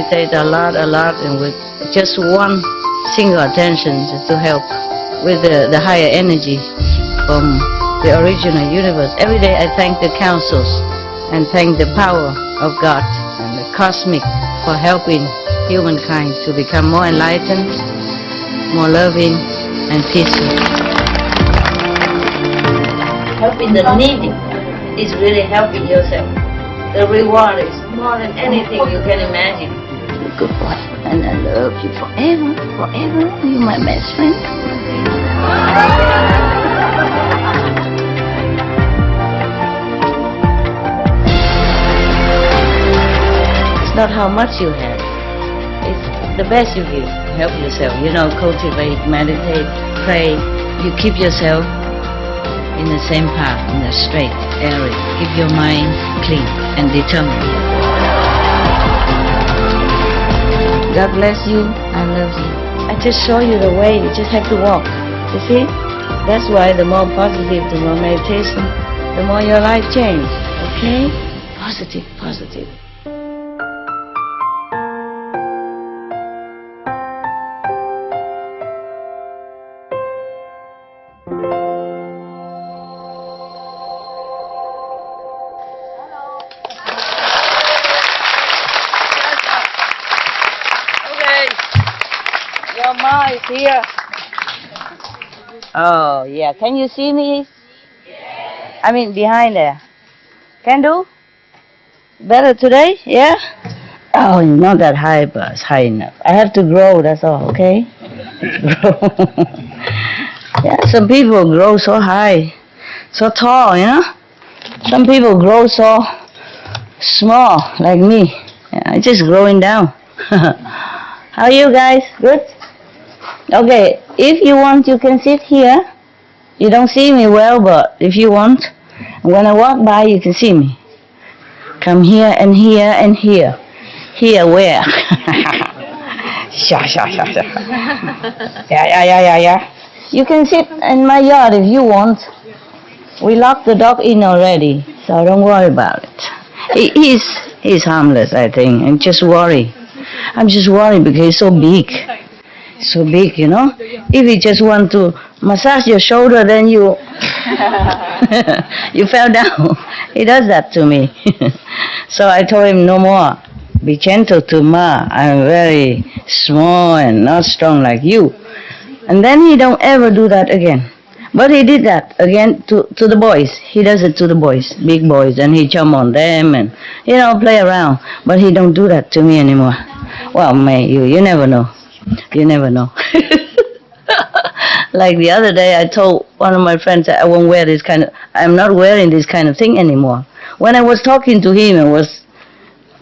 meditate a lot, and with just one single attention to help with the higher energy from the original universe. Every day I thank the councils and thank the power of God and the cosmic for helping humankind to become more enlightened, more loving and peaceful. Helping the needy is really helping yourself. The reward is more than anything you can imagine. You're a good boy, and I love you forever, forever. You're my best friend. It's not how much you have. It's the best you give. Help yourself. Cultivate, meditate, pray. You keep yourself in the same path, in the straight area. Keep your mind clean and determined. God bless you. I love you. I just show you the way. You just have to walk. You see? That's why the more positive, the more meditation, the more your life change. Okay? Positive, positive. Your ma is here. Oh, yeah. Can you see me? Yes. I mean, behind there. Can do? Better today? Yeah? Oh, not that high, but it's high enough. I have to grow, that's all, okay? Grow. Yeah, some people grow so high, so tall, Some people grow so small, like me. Yeah, I'm just growing down. How are you guys? Good? Okay, if you want, you can sit here. You don't see me well, but if you want, when I walk by, you can see me. Come here and here and here. Here where? Yeah. You can sit in my yard if you want. We locked the dog in already, so don't worry about it. He's harmless, I think, and just worry. I'm just worried because he's so big. So big, If he just want to massage your shoulder, then you you fell down. He does that to me. So I told him no more. Be gentle to Ma. I'm very small and not strong like you. And then he don't ever do that again. But he did that again to the boys. He does it to the boys, big boys, and he jump on them and play around. But he don't do that to me anymore. Well, you never know. You never know. Like the other day, I told one of my friends that I won't wear I'm not wearing this kind of thing anymore. When I was talking to him,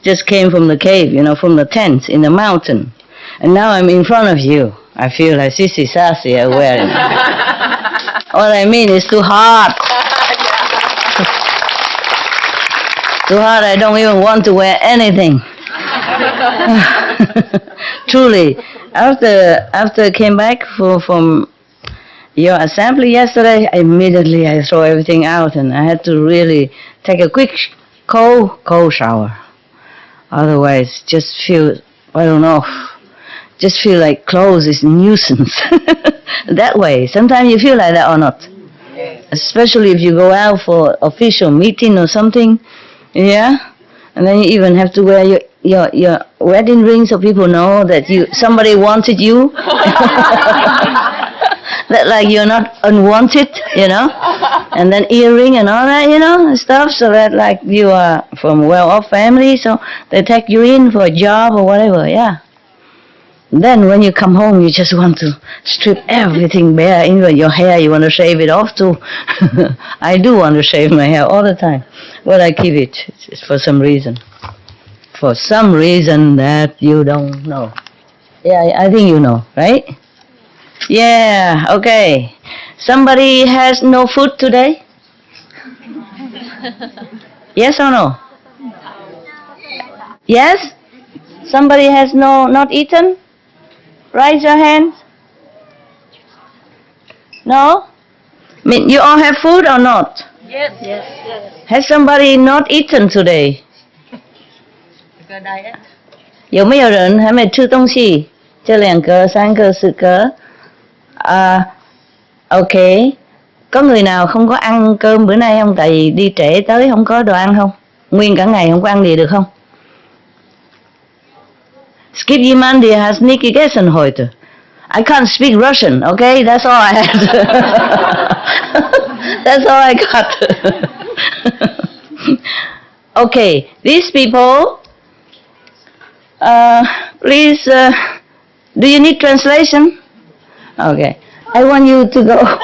just came from the cave, from the tent in the mountain. And now I'm in front of you. I feel like Sissy Sassy I wear it. All I mean is too hot. Too hot, I don't even want to wear anything. Truly, after I came back from your assembly yesterday, immediately I throw everything out and I had to really take a quick cold shower. Otherwise, just feel, I don't know, just feel like clothes is nuisance. That way, sometimes you feel like that or not. Especially if you go out for official meeting or something, yeah, and then you even have to wear your wedding ring so people know that somebody wanted you. That like you're not unwanted, and then earring and all that, stuff, so that like you are from a well-off family, so they take you in for a job or whatever, yeah. Then when you come home, you just want to strip everything bare, even your hair, you want to shave it off too. I do want to shave my hair all the time, but I keep it for some reason. For some reason that you don't know. Yeah, I think you know, right? Yeah, okay. Somebody has no food today? Yes or no? Yes? Somebody has not eaten? Raise your hand. No? I mean, you all have food or not? Yes. Has somebody not eaten today? Because diet. 有没有人还没吃东西？这2个、3个、4个。OK. Có người nào không có ăn cơm bữa nay không? Tại vì đi trễ tới không có đồ ăn không? Nguyên cả ngày không có ăn gì được không? Es gibt jemanden, der hat nicht gegessen heute. I can't speak Russian, okay? That's all I had. That's all I got. Okay, these people, please, do you need translation? Okay, I want you to go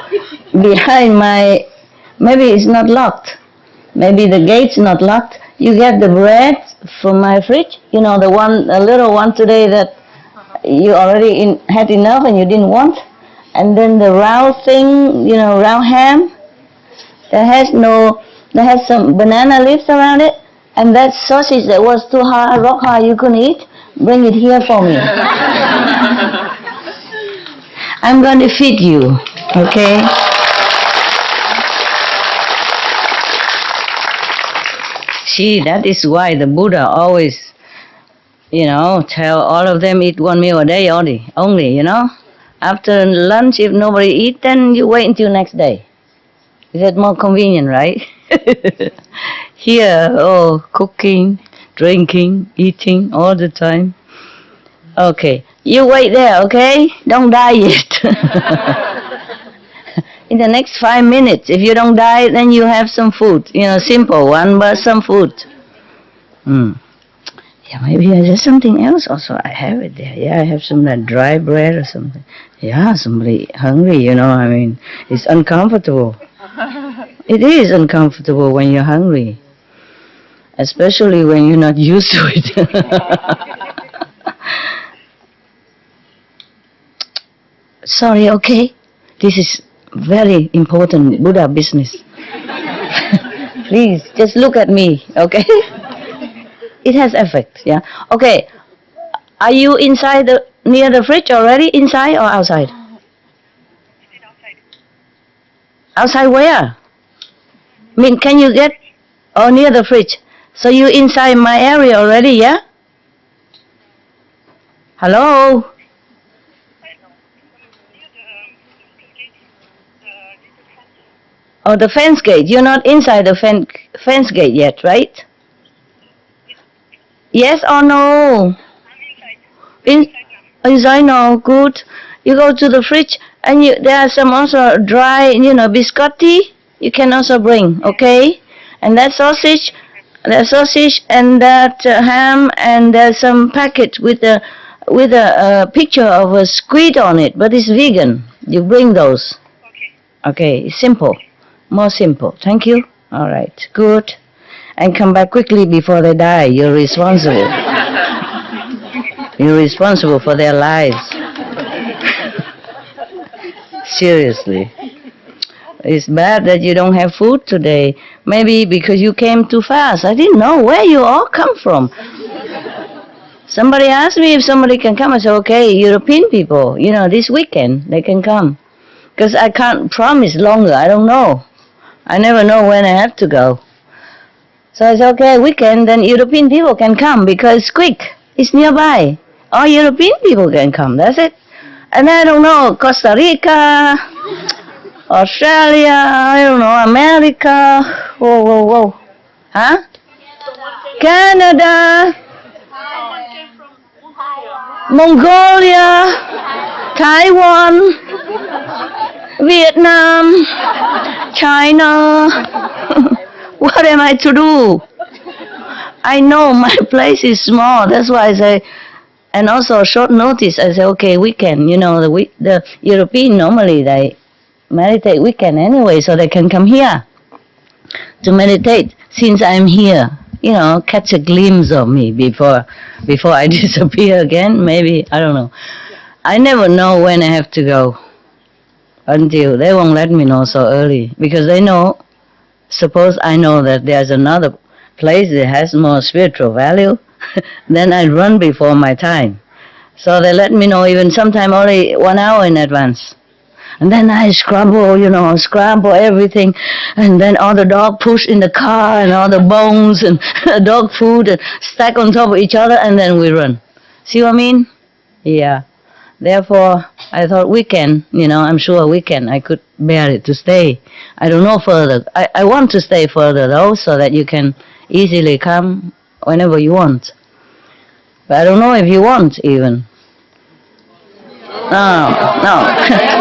behind my, maybe it's not locked. Maybe the gate's not locked. You get the bread from my fridge, you know, the one, a little one today that you already had enough and you didn't want. And then the round thing, you know, round ham that has some banana leaves around it. And that sausage that was too hard, rock hard, you couldn't eat, bring it here for me. I'm going to feed you, okay? See, that is why the Buddha always, you know, tell all of them eat 1 meal a day only, you know? After lunch, if nobody eat, then you wait until next day. Is that more convenient, right? Here, cooking, drinking, eating all the time. Okay, you wait there, okay? Don't die yet. In the next 5 minutes, if you don't die, then you have some food. You know, simple one, but some food. Yeah, maybe there's something else also. I have it there. Yeah, I have some that dry bread or something. Yeah, somebody hungry, you know, I mean, it's uncomfortable. It is uncomfortable when you're hungry. Especially when you're not used to it. Sorry, okay? This is very important Buddha business. Please, just look at me, okay? It has effect, yeah? Okay, are you inside near the fridge already? Inside or outside? Outside where? I mean, can you get, near the fridge? So you inside my area already, yeah? Hello? Oh, the fence gate. You're not inside the fence gate yet, right? Yes or no? Inside, no. Good. You go to the fridge, and there are some also dry, you know, biscotti. You can also bring, okay? And that sausage, and that ham, and there's some packet with a picture of a squid on it, but it's vegan. You bring those. Okay, it's simple. More simple. Thank you. All right. Good. And come back quickly before they die. You're responsible. You're responsible for their lives. Seriously. It's bad that you don't have food today. Maybe because you came too fast. I didn't know where you all come from. Somebody asked me if somebody can come. I said, okay, European people, you know, this weekend they can come. Because I can't promise longer. I don't know. I never know when I have to go. So I said, okay, weekend, then European people can come because it's quick. It's nearby. All European people can come. That's it. And I don't know, Costa Rica, Australia, I don't know, America. Whoa. Huh? Canada, Mongolia, Taiwan, Vietnam, China. What am I to do? I know my place is small. That's why I say, and also short notice. I say, okay, weekend. You know, the European normally they meditate weekend anyway, so they can come here to meditate. Since I'm here, you know, catch a glimpse of me before I disappear again. Maybe, I don't know. I never know when I have to go until they won't let me know so early because they know. Suppose I know that there's another place that has more spiritual value, then I run before my time. So they let me know even sometime only 1 hour in advance. And then I scramble everything, and then all the dog push in the car, and all the bones and dog food and stack on top of each other, and then we run. See what I mean? Yeah. Therefore, I thought weekend, I'm sure weekend I could bear it to stay. I don't know further. I want to stay further though, so that you can easily come whenever you want. But I don't know if you want even. No, no,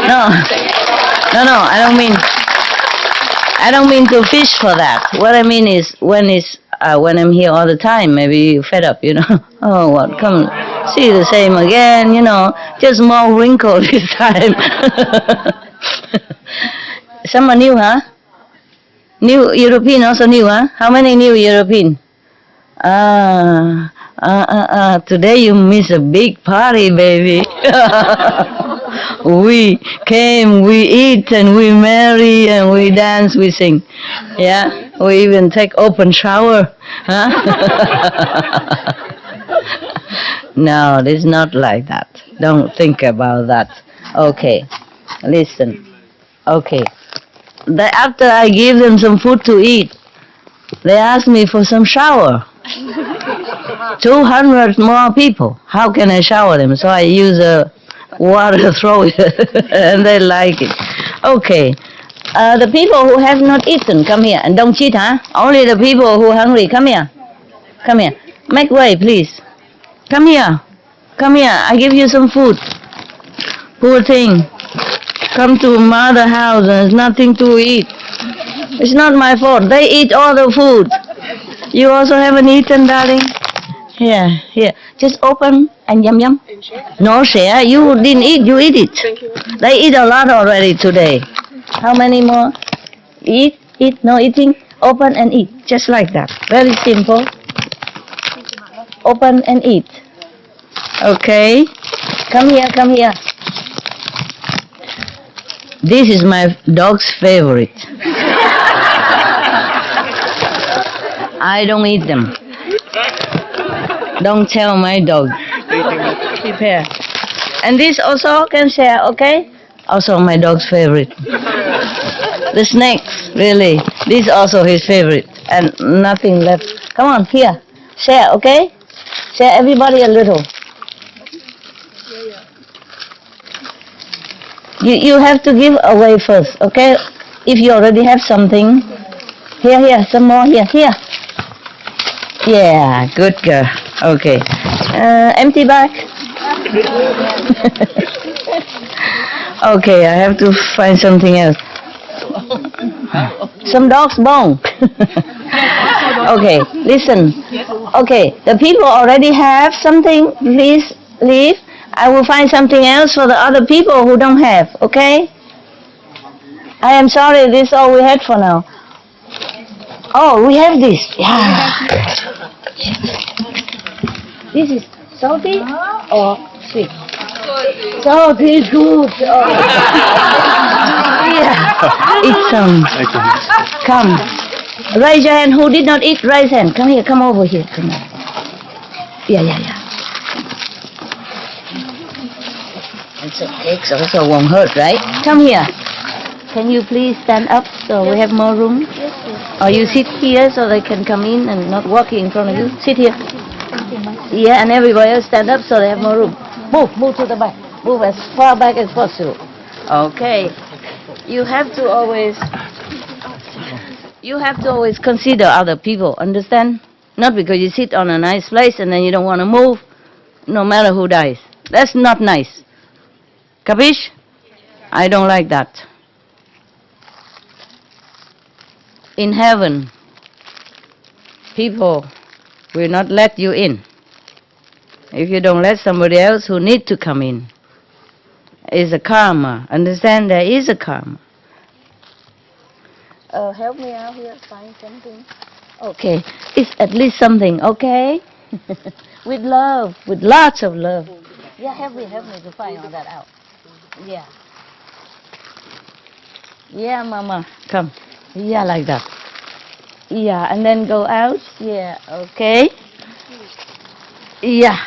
no, no. I don't mean to fish for that. What I mean is when I'm here all the time, maybe you're fed up, Oh, what? Come see the same again, just more wrinkle this time. Some are new, huh? New European also new, huh? How many new European? Today you miss a big party, baby. We came, we eat, and we marry, and we dance, we sing. Yeah, we even take open shower. Huh? No, it's not like that. Don't think about that. Okay, listen. Okay. After I give them some food to eat, they ask me for some shower. 200 more people. How can I shower them? So I use a water throw it, and they like it. Okay. The people who have not eaten, come here. And don't cheat, huh? Only the people who are hungry, come here. Come here. Make way, please. Come here. Come here. I give you some food. Poor thing. Come to mother house and there's nothing to eat. It's not my fault. They eat all the food. You also haven't eaten, darling? Here. Just open and yum yum. No share. You didn't eat. You eat it. They eat a lot already today. How many more? Eat. No eating. Open and eat. Just like that. Very simple. Open and eat. Okay. Come here. This is my dog's favorite. I don't eat them. Don't tell my dog. Prepare. And this also can share, okay? Also my dog's favorite. The snakes, really. This is also his favorite. And nothing left. Come on, here. Share, okay? Share everybody a little. You have to give away first, okay? If you already have something. Here, some more here. Yeah, good girl. Okay. Empty bag. Okay, I have to find something else. Some dog's bone. Okay, listen. Okay, the people already have something. Please leave. I will find something else for the other people who don't have, okay? I am sorry, this is all we had for now. Oh, we have this. Yeah. This is salty or sweet? Salty is good. Oh. Yeah. Eat some. Come. Raise your hand. Who did not eat? Raise hand. Come here. Come over here. Come on. Yeah. It's okay, so won't hurt, right? Come here. Can you please stand up so we have more room? Or you sit here so they can come in and not walk in front of you. Sit here. Yeah, and everybody else stand up so they have more room. Move to the back. Move as far back as possible. Okay. You have to always consider other people, understand? Not because you sit on a nice place and then you don't want to move, no matter who dies. That's not nice. Capish? I don't like that. In heaven, people will not let you in if you don't let somebody else who need to come in. It's a karma. Understand? There is a karma. Help me out here, find something. Okay, it's at least something, okay? With love, with lots of love. Yeah, help me to find all that out. Yeah. Yeah, Mama, come. Yeah, like that. Yeah, and then go out. Yeah, okay. Yeah.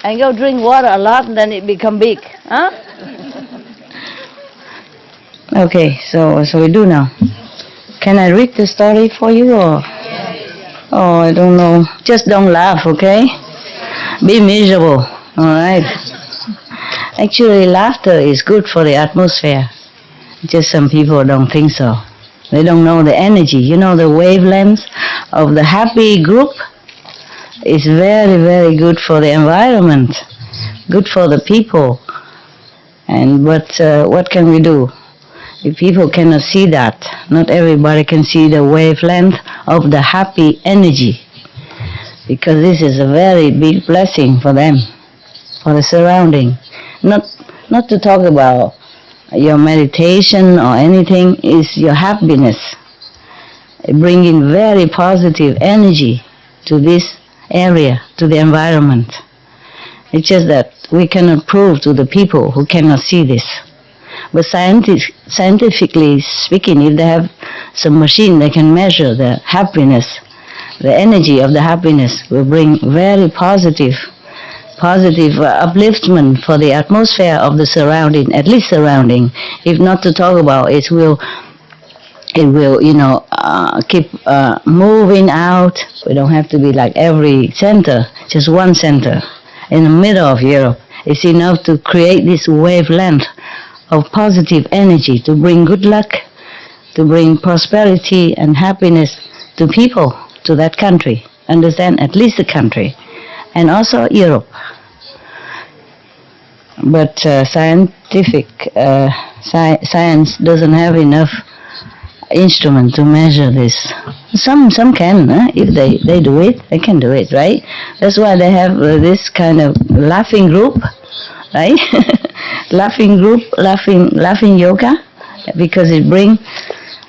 And go drink water a lot, and then it become big. Huh? Okay, so we do now. Can I read the story for you, or? Oh, I don't know. Just don't laugh, okay? Be miserable. All right. Actually, laughter is good for the atmosphere. Just some people don't think so. They don't know the energy. You know, the wavelength of the happy group is very, very good for the environment, good for the people. And what can we do? If people cannot see that, not everybody can see the wavelength of the happy energy, because this is a very big blessing for them, for the surrounding. Not to talk about your meditation or anything, is your happiness. Bringing very positive energy to this area, to the environment. It's just that we cannot prove to the people who cannot see this. But scientifically speaking, if they have some machine, they can measure the happiness. The energy of the happiness will bring very positive upliftment for the atmosphere of the surrounding, at least surrounding. If not to talk about, it will keep moving out. We don't have to be like every center, just one center in the middle of Europe. It's enough to create this wavelength of positive energy to bring good luck, to bring prosperity and happiness to people, to that country. Understand? At least the country. And also Europe. But science doesn't have enough instrument to measure this. Some can, if they do it, they can do it, right? That's why they have this kind of laughing group, right? Laughing group, laughing yoga, because it brings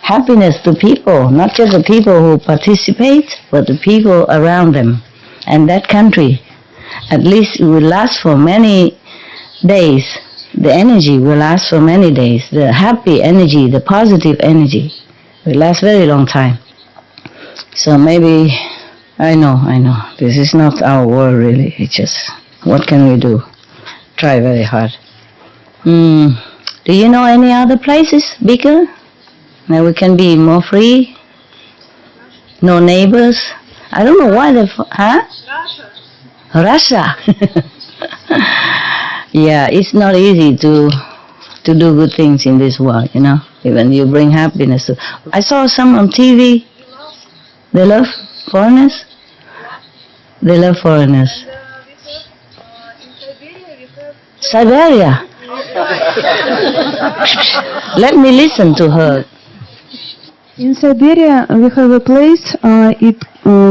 happiness to people, not just the people who participate, but the people around them. And that country, at least it will last for many days. The energy will last for many days. The happy energy, the positive energy will last very long time. So maybe, I know, this is not our world really. It's just, what can we do? Try very hard. Do you know any other places bigger where we can be more free? No neighbors? I don't know why Russia. Yeah, it's not easy to do good things in this world, even you bring happiness. I saw some on TV. They love foreigners. They love foreigners. Siberia. Let me listen to her. In Siberia, we have a place. It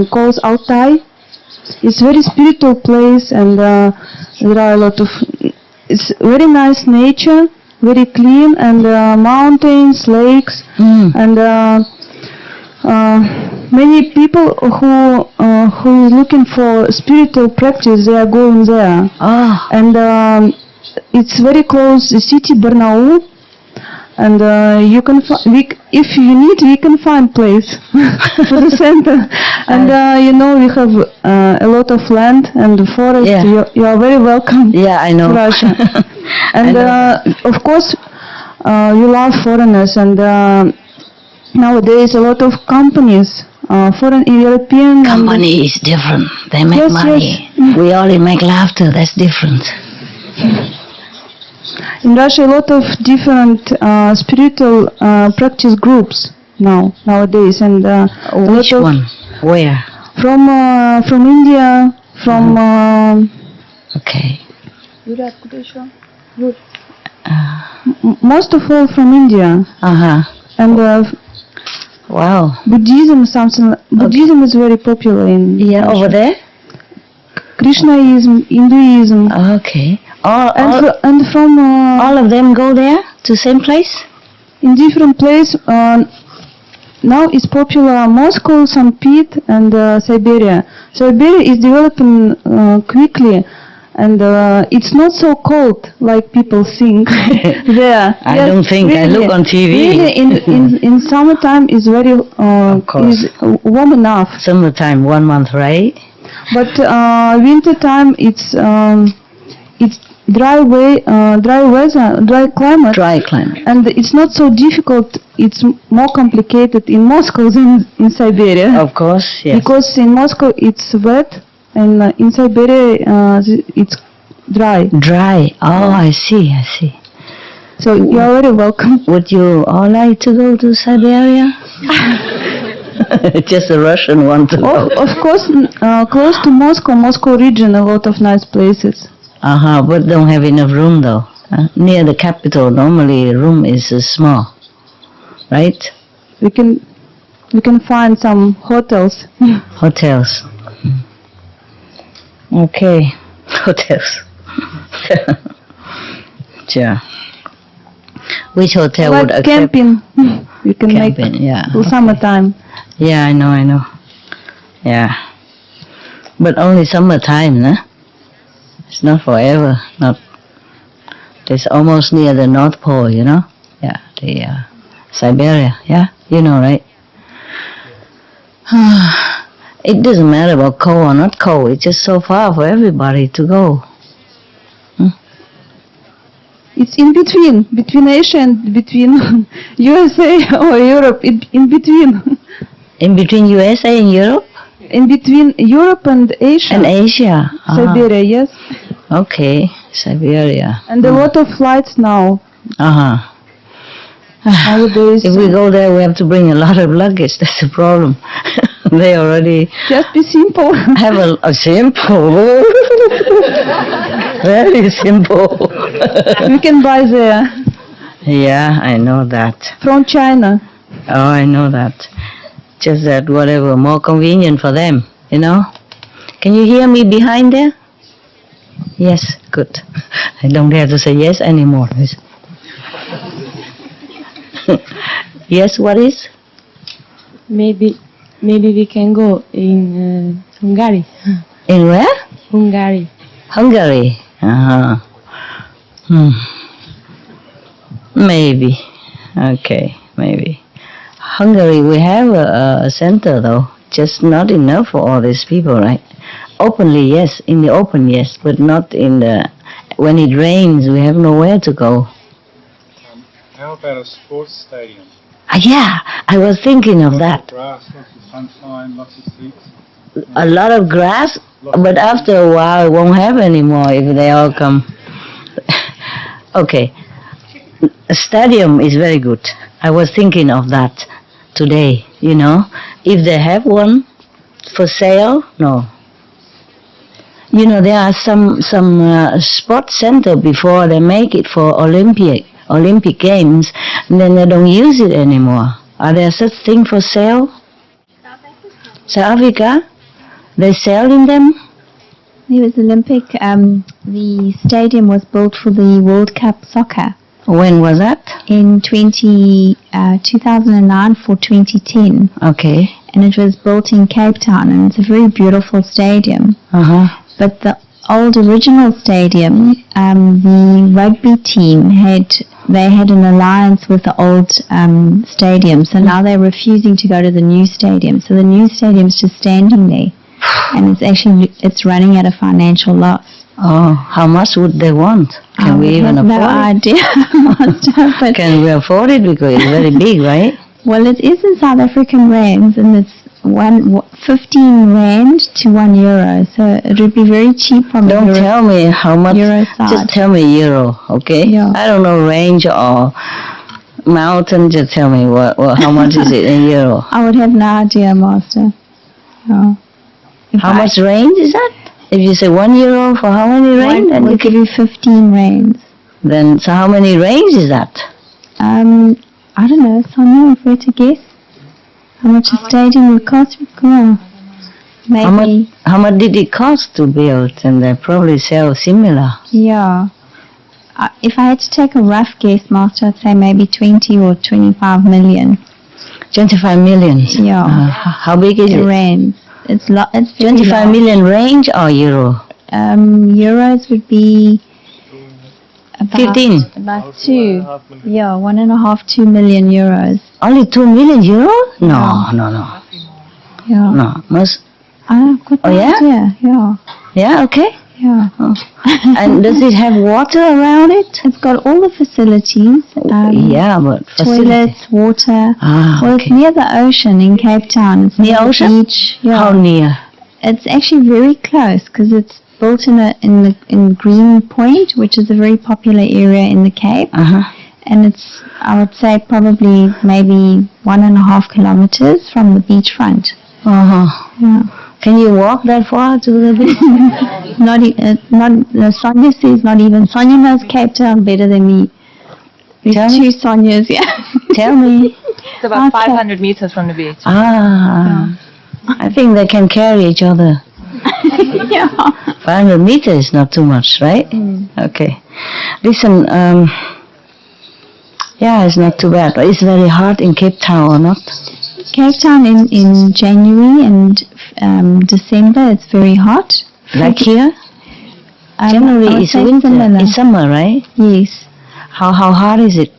calls Altai. It's a very spiritual place, and there are a lot of. It's very nice nature, very clean, and mountains, lakes, and many people who is looking for spiritual practice, they are going there. And it's very close the city Barnaul, and you can if you need, we can find place for the center. And we have a lot of land and forest. Yeah. You are very welcome. Yeah, I know. Russia. And of course, we love foreigners, and nowadays a lot of companies, foreign European company is different. They make money. Yes. We only make laughter. That's different. In Russia, a lot of different spiritual practice groups nowadays, and which one? Where? From India, from okay. Most of all from India. And wow. Buddhism is very popular in Russia. Over there. Krishnaism, Hinduism. Okay. And from all of them go there to same place? In different place. Now it's popular Moscow, St. Pete, and Siberia. Siberia is developing quickly, and it's not so cold like people think there. I don't think. Really, I look on TV. Really, in summertime it's very is warm enough. Summertime, 1 month, right? But winter time it's dry weather, dry climate. Dry climate. And it's not so difficult. It's more complicated in Moscow than in Siberia. Of course, yes. Because in Moscow it's wet And in Siberia, it's dry. Dry. Oh, I see. I see. So you are very welcome. Would you all like to go to Siberia? Just a Russian want to go. Of course, close to Moscow region, a lot of nice places. But don't have enough room though. Near the capital, normally room is small, right? We can find some hotels. Hotels. Okay, hotels. Sure. Which hotel would Like accept? camping. You can Camping, make yeah. till summertime. Yeah, I know. Yeah. But only summertime, nah? It's not forever. It's almost near the North Pole, you know? Yeah, the Siberia, yeah? You know, right? It doesn't matter about cold or not cold. It's just so far for everybody to go. It's in between Asia and between USA or Europe, in between. In between USA and Europe? In between Europe and Asia. And Asia. Siberia, yes. Okay, Siberia. And a lot of flights now. Nowadays. If we go there, we have to bring a lot of luggage. That's the problem. They already Just be simple. have a simple. Very simple. We can buy there. Yeah, I know that. From China. Oh, I know that. Just that whatever, more convenient for them, you know? Can you hear me behind there? Yes, good. I don't dare to say yes anymore. Yes, what is? Maybe we can go in Hungary. In where? Hungary. Hungary. Maybe. Okay, maybe. Hungary, we have a center though, just not enough for all these people, right? Openly, yes, in the open, yes, but not in the, when it rains, we have nowhere to go. How about a sports stadium? Yeah, I was thinking of that. Lots of grass, lots of sunshine, lots of seats. A lot of grass, but after a while it won't have anymore if they all come. Okay, a stadium is very good. I was thinking of that today, you know. If they have one for sale, no. You know, there are some sports center before they make it for Olympic Games, and then they don't use it anymore. Are there such thing for sale? South Africa? They selling them? It was Olympic. The stadium was built for the World Cup soccer. When was that? In 2009 for 2010. Okay. And it was built in Cape Town, and it's a very beautiful stadium. But the old original stadium, the rugby team had an alliance with the old stadium, so now they're refusing to go to the new stadium. So the new stadium's just standing there, and it's running at a financial loss. Oh, how much would they want? Can we even afford no idea. it? Can we afford it? Because it's very big, right? Well, it is in South African rands, and it's 15 rand to €1. So it would be very cheap from Don't tell me how much. Euro side. Just tell me euro, okay? Yeah. I don't know range or mountain. Just tell me how much is it in euro? I would have no idea, Master. No. How much range is that? If you say €1 for how many range? Then we'll give you 15 rands. Then, so how many range is that? I don't know, Sonia, if we're to guess. How much a stadium would cost? Come on. Maybe. How much did it cost to build? And they probably sell similar. Yeah. If I had to take a rough guess, Master, I'd say maybe 20 or 25 million. 25 million? Yeah. How big is it? Rands. It's 25 million range or euro? Euros would be about 15. About 2. Yeah, 1.5, 2 million euros. Only 2 million euro? No. Yeah. No, must. I've got no idea. Yeah. Yeah, okay. Yeah. Oh. And does it have water around it? It's got all the facilities. Yeah, but toilets, water. Well, it's near the ocean in Cape Town. It's near ocean? Beach. Yeah. How near? It's actually very close because it's built in Green Point, which is a very popular area in the Cape. And it's, I would say, probably maybe 1.5 kilometers from the beachfront. Yeah. Can you walk that far to the beach? Sonia says not even. Sonia knows Cape Town better than me. There's Tell two me. Sonias, yeah. Tell me. It's about 500 meters from the beach. I think they can carry each other. Yeah. 500 meters is not too much, right? Okay. Listen, yeah, it's not too bad. It's very hot in Cape Town, or not? Cape Town in January and December, it's very hot. Like here? I January would is say winter. similar. It's summer, right? Yes. How hot is it?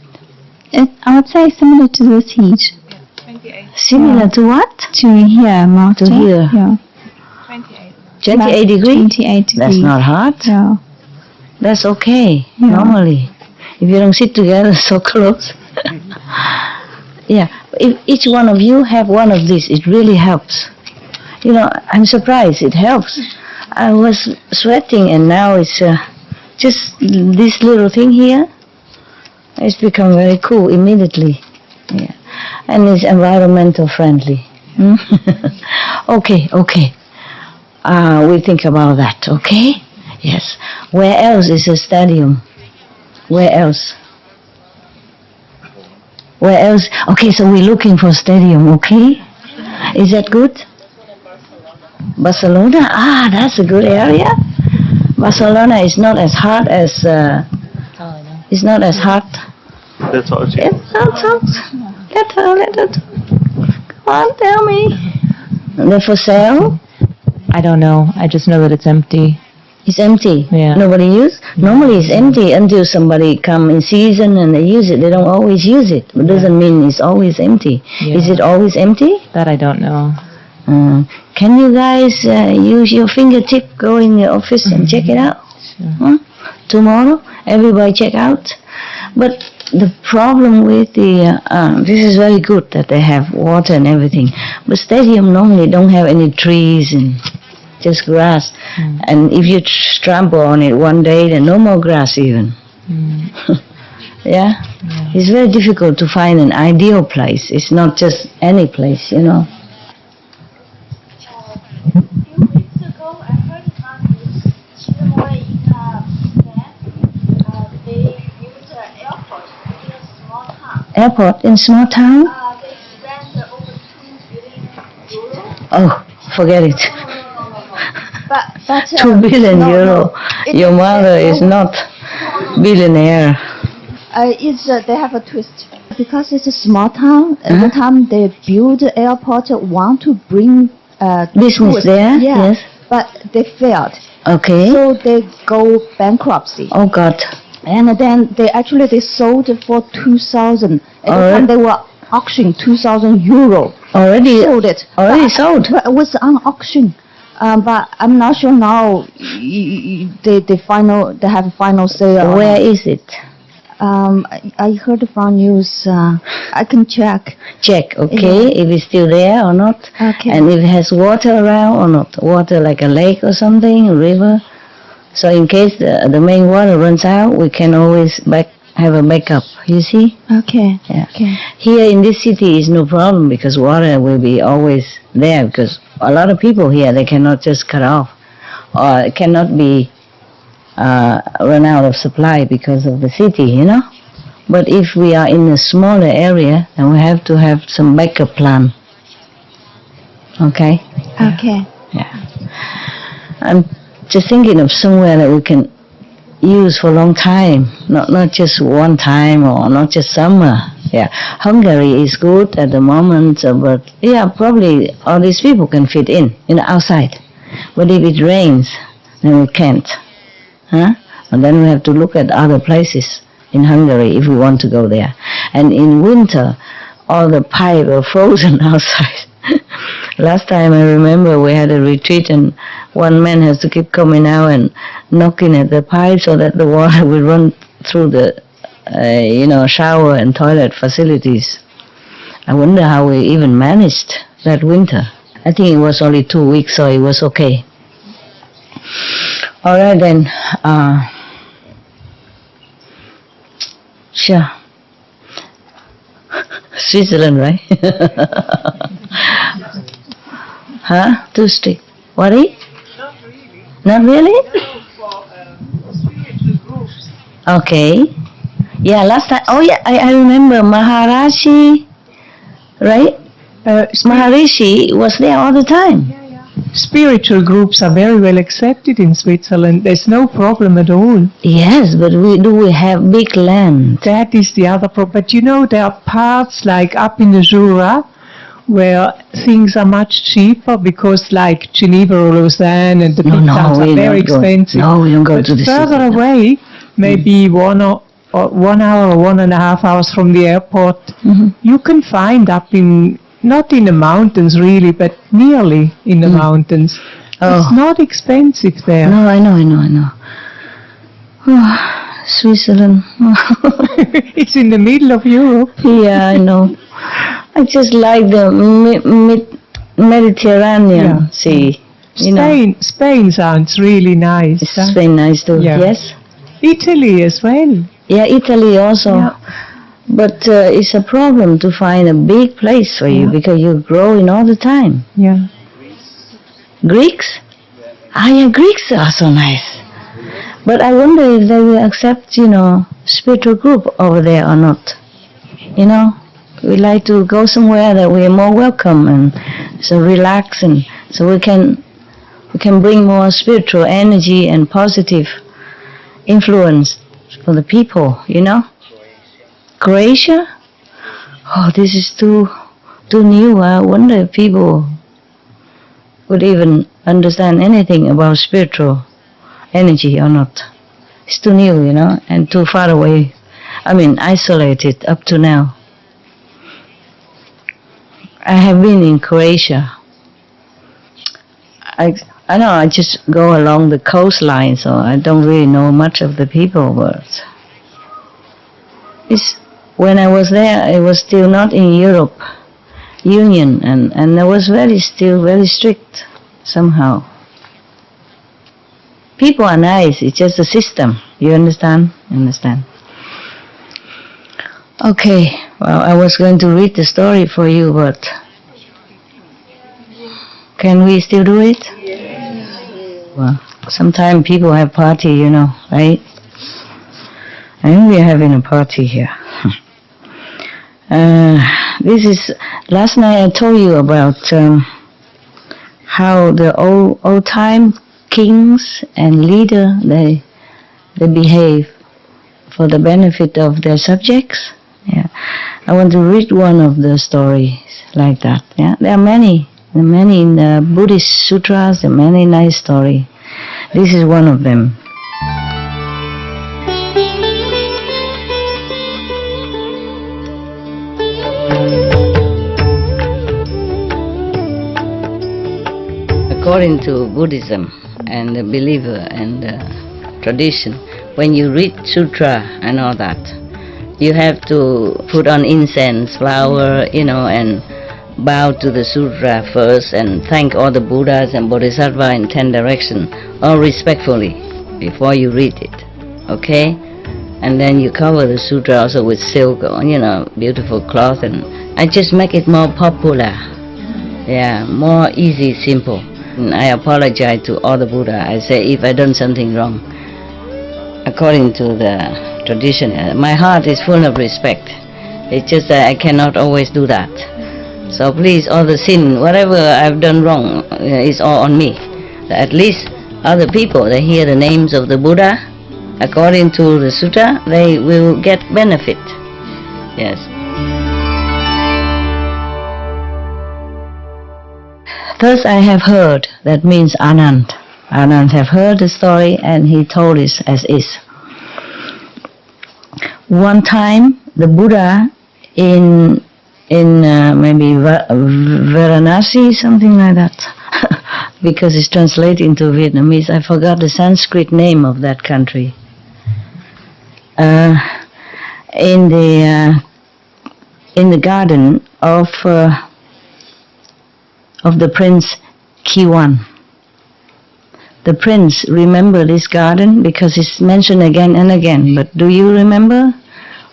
I would say similar to this heat. Similar to what? To here, Marta. To here. Yeah. 28 degrees? 28 degrees. That's not hot. Yeah. That's okay, Yeah. normally. If you don't sit together so close. Yeah, if each one of you have one of these, it really helps. You know, I'm surprised, it helps. I was sweating and now it's just this little thing here. It's become very cool immediately. Yeah, and it's environmental friendly. Okay. We think about that, okay? Yes. Where else is a stadium? Where else? Where else? Okay, so we're looking for stadium, okay? Is that good? Barcelona? That's a good area. Barcelona is not as hot as... it's not as hot. That's all. Let her. Come on, tell me. They're for sale? I don't know. I just know that it's empty. It's empty. Yeah. Nobody use? Normally it's empty until somebody come in season and they use it. They don't always use it. It doesn't mean it's always empty. Yeah. Is it always empty? That I don't know. Can you guys use your fingertip, go in the office and check it out? Sure. Tomorrow, everybody check out. But the problem with the, this is very good that they have water and everything. But stadium normally don't have any trees and just grass. And if you trample on it one day, then no more grass even. Yeah? It's very difficult to find an ideal place. It's not just any place, you know. A few weeks ago, I heard on news, somewhere in Japan, they built an airport in a small town. Airport in small town? They spent over 2 billion euros. Oh, forget it. But 2 billion euro. Your mother is not billionaire. They have a twist. Because it's a small town, at the time they build the airport, want to bring Business tourists. there? Yeah, Yes. but they failed. Okay. So they go bankruptcy. Oh God. And then they sold for 2,000. At the time they were auctioning 2,000 euro. Already Sold it. Already But- sold. but it was on auction. But I'm not sure now. They have a final sale. Where is it? I heard from news. I can check. Check, okay, if it's still there or not. Okay. And if it has water around or not. Water like a lake or something, a river. So in case the main water runs out, we can always have a backup, you see? Okay. Yeah. Okay. Here in this city is no problem because water will be always there because a lot of people here, they cannot just cut off or it cannot be run out of supply because of the city, you know? But if we are in a smaller area, then we have to have some backup plan. Okay? Okay. Yeah. I'm just thinking of somewhere that we can use for a long time, not just one time or not just summer. Yeah, Hungary is good at the moment, but yeah, probably all these people can fit in outside. But if it rains, then we can't. Huh? And then we have to look at other places in Hungary if we want to go there. And in winter, all the pipes are frozen outside. Last time I remember we had a retreat and one man has to keep coming out and knocking at the pipe so that the water will run through the, shower and toilet facilities. I wonder how we even managed that winter. I think it was only 2 weeks, so it was okay. All right then. Sure. Switzerland, right? Huh? Too strict. Worry? Not really? Okay. Yeah, last time. Oh yeah, I remember Maharaji, right? Maharishi was there all the time. Spiritual groups are very well accepted in Switzerland. There's no problem at all. Yes, but we have big land. That is the other problem. But you know, there are parts like up in the Jura where things are much cheaper because like Geneva or Lausanne and the big towns are very expensive. No, we don't go but to the further city. away, maybe 1 hour or 1.5 hours from the airport, you can find up in, not in the mountains really, but nearly in the mountains. It's not expensive there. No, I know. Oh, Switzerland. It's in the middle of Europe. Yeah, I know. I just like the Mediterranean Sea. You know. Spain sounds really nice. Spain nice too. Yeah. Yes. Italy as well. Yeah, Italy also. Yeah. But it's a problem to find a big place for you because you're growing all the time. Yeah. Greeks? Yeah, Greeks are so nice. But I wonder if they will accept, spiritual group over there or not. We like to go somewhere that we are more welcome and so relax, and so we can bring more spiritual energy and positive influence for the people, Croatia? Oh, this is too new. I wonder if people would even understand anything about spiritual energy or not. It's too new, and too far away. Isolated up to now. I have been in Croatia. I know I just go along the coastline, so I don't really know much of the people, but when I was there, it was still not in Europe Union, and it was still very strict somehow. People are nice, it's just a system. You understand? Okay, well, I was going to read the story for you, but can we still do it? Yes. Well, sometimes people have party, right? I think we're having a party here. Last night I told you about how the old time kings and leader they behave for the benefit of their subjects. Yeah, I want to read one of the stories like that. Yeah, there are many in the Buddhist sutras. There are many nice stories. This is one of them. According to Buddhism and the believer and the tradition, when you read sutra and all that, you have to put on incense, flower, and bow to the sutra first and thank all the Buddhas and Bodhisattva in 10 directions, all respectfully, before you read it, okay? And then you cover the sutra also with silk, beautiful cloth, and I just make it more popular, more easy, simple. And I apologize to all the Buddha. I say if I done something wrong, according to the tradition, my heart is full of respect. It's just that I cannot always do that. So please, all the sin, whatever I've done wrong, is all on me. At least other people, they hear the names of the Buddha, according to the sutta, they will get benefit. Yes. Thus I have heard, that means Anand. Anand have heard the story and he told it as is. One time, the Buddha in maybe Varanasi, something like that, because it's translated into Vietnamese. I forgot the Sanskrit name of that country. In the garden of of the Prince Kiwan. The prince remember this garden because it's mentioned again and again. But do you remember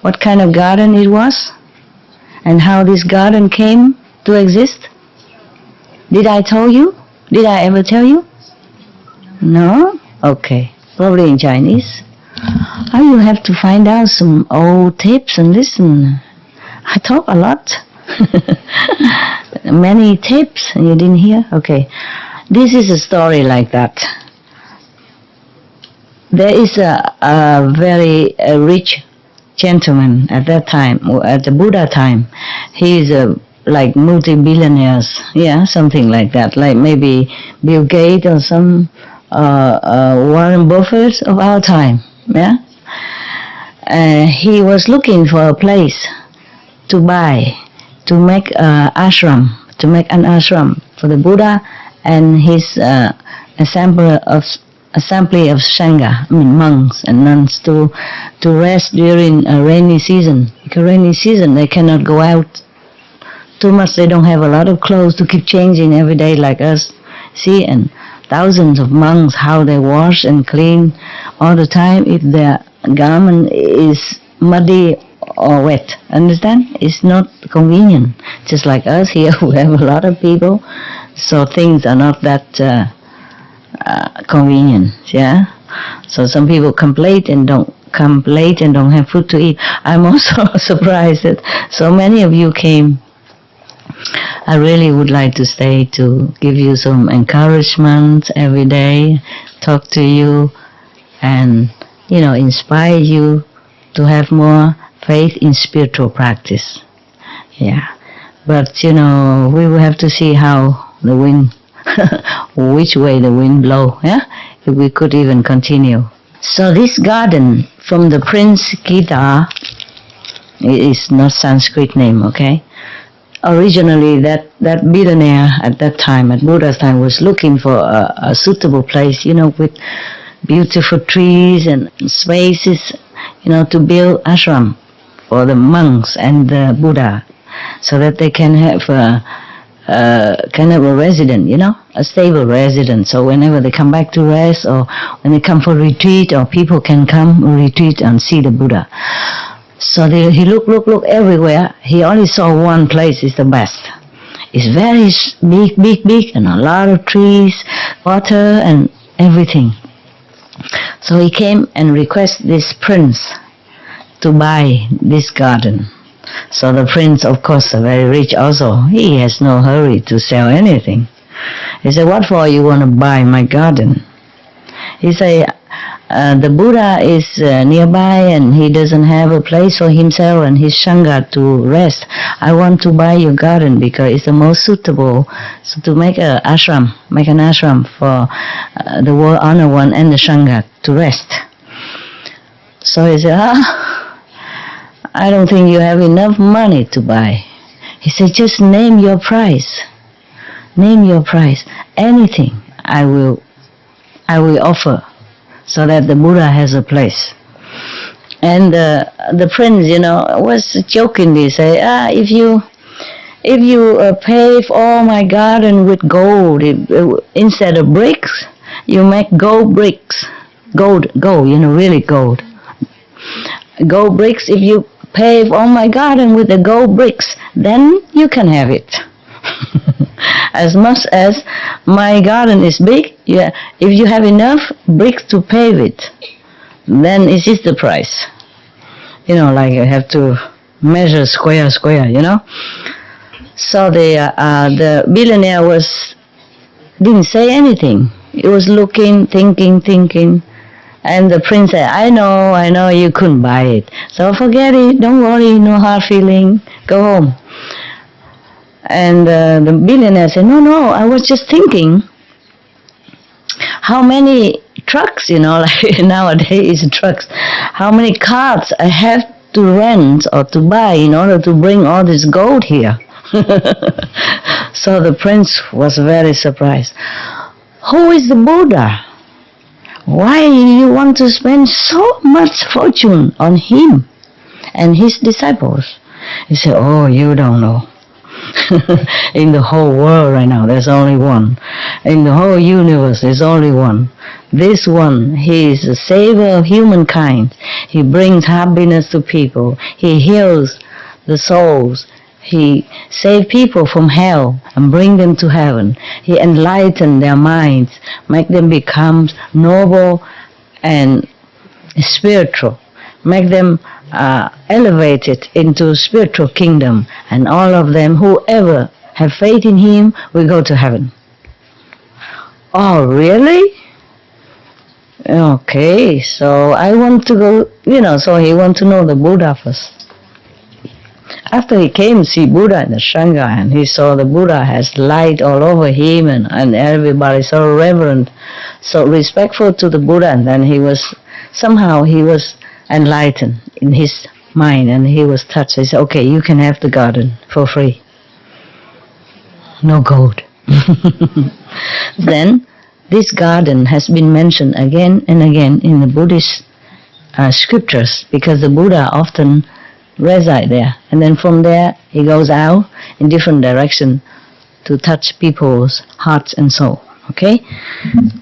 what kind of garden it was? And how this garden came to exist? Did I tell you? Did I ever tell you? No? Okay. Probably in Chinese. Oh, you have to find out some old tapes and listen. I talk a lot. Many tapes and you didn't hear? Okay. This is a story like that. There is a very rich gentleman at that time, at the Buddha time. He is like multi-billionaires, yeah, something like that, like maybe Bill Gates or some Warren Buffett of our time, yeah. He was looking for a place to buy, to make an ashram for the Buddha and his assembly of Sangha, I mean monks and nuns, to rest during a rainy season. Because rainy season they cannot go out too much. They don't have a lot of clothes to keep changing every day like us. See, and thousands of monks, how they wash and clean all the time if their garment is muddy or wet. Understand? It's not convenient. Just like us here, we have a lot of people, so things are not that convenient. Yeah. So some people complain and don't have food to eat. I'm also surprised that so many of you came. I really would like to stay to give you some encouragement every day, talk to you, and inspire you to have more faith in spiritual practice. Yeah. But we will have to see how the wind which way the wind blow, yeah? If we could even continue. So this garden from the Prince Gita, it is not Sanskrit name, okay? Originally that billionaire at that time, at Buddha's time, was looking for a suitable place, with beautiful trees and spaces, to build ashram for the monks and the Buddha, so that they can have kind of a resident, a stable resident. So whenever they come back to rest, or when they come for retreat, or people can come retreat and see the Buddha. So he looked everywhere. He only saw one place is the best. It's very big, and a lot of trees, water, and everything. So he came and requested this prince to buy this garden. So the prince, of course, very rich also, he has no hurry to sell anything. He said, "What for you want to buy my garden?" He said, the Buddha is nearby and he doesn't have a place for himself and his Sangha to rest. I want to buy your garden because it's the most suitable to make an ashram for the world honored one and the Sangha to rest. So he said, I don't think you have enough money to buy. He said, just name your price. Name your price. Anything I will offer, so that the Buddha has a place. And the prince, was jokingly say, if you pave all my garden with gold, instead of bricks, you make gold bricks. Gold, really gold. Gold bricks, if you pave all my garden with the gold bricks, then you can have it. As much as my garden is big, if you have enough bricks to pave it, then it is the price. Like you have to measure square, So the billionaire didn't say anything. He was looking, thinking. And the prince said, I know you couldn't buy it. So forget it, don't worry, no hard feeling, go home. And the billionaire said, no, I was just thinking how many trucks, like nowadays trucks, how many carts I have to rent or to buy in order to bring all this gold here. So the prince was very surprised. Who is the Buddha? Why do you want to spend so much fortune on him and his disciples? He said, oh, you don't know. In the whole world right now, there's only one. In the whole universe, there's only one. This one, he is the savior of humankind. He brings happiness to people. He heals the souls. He saves people from hell and bring them to heaven. He enlightens their minds, make them become noble and spiritual, make them elevated into spiritual kingdom, and all of them, whoever have faith in him, will go to heaven. Oh, really? Okay, so I want to go, so he want to know the Buddha first. After he came to see Buddha in the Sangha, and he saw the Buddha has light all over him, and everybody so reverent, so respectful to the Buddha, and then he was enlightened in his mind, and he was touched. He said, okay, you can have the garden for free. No gold. Then this garden has been mentioned again and again in the Buddhist scriptures, because the Buddha often reside there, and then from there he goes out in different direction to touch people's hearts and soul. Okay?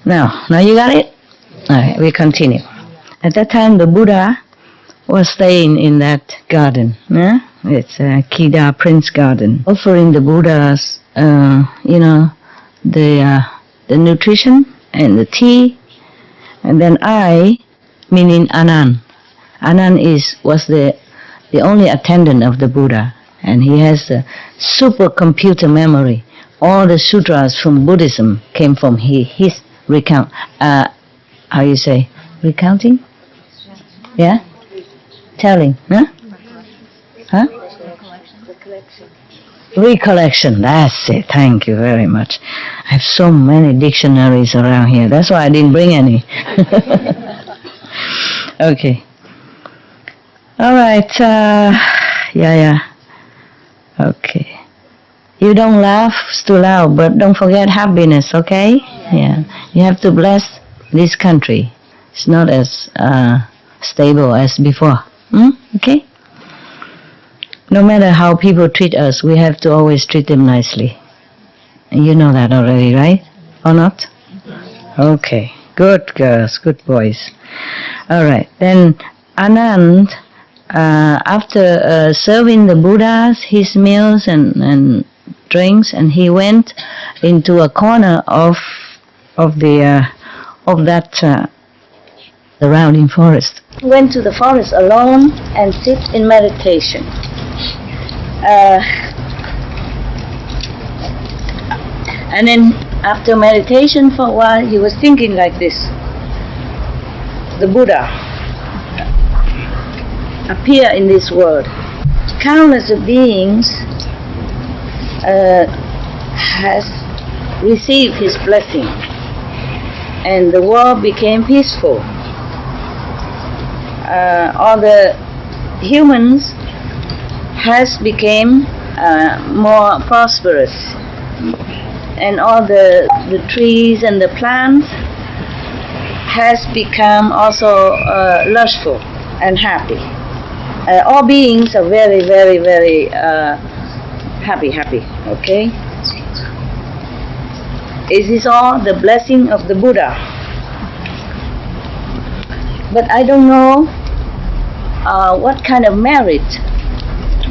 Now you got it? Alright, we continue. At that time the Buddha was staying in that garden. It's a Kida Prince garden, offering the Buddhas the nutrition and the tea. And then I, meaning Anand was the only attendant of the Buddha, and he has a supercomputer memory. All the sutras from Buddhism came from his recounting? Yeah? Telling, huh? Recollection, that's it. Thank you very much. I have so many dictionaries around here. That's why I didn't bring any. Okay. All right. Yeah. Okay. You don't laugh too loud, but don't forget happiness, okay? Yeah. You have to bless this country. It's not as stable as before. Okay? No matter how people treat us, we have to always treat them nicely. You know that already, right? Or not? Okay. Good girls, good boys. All right. Then Anand, after serving the Buddhas his meals and drinks, and he went into a corner of the surrounding forest. He went to the forest alone and sit in meditation. And then after meditation for a while, he was thinking like this: the Buddha appear in this world. Countless of beings has received his blessing, and the world became peaceful. All the humans has became more prosperous, and all the trees and the plants has become also lustful and happy. All beings are very, very, very happy. Okay? Is this all the blessing of the Buddha? But I don't know what kind of merit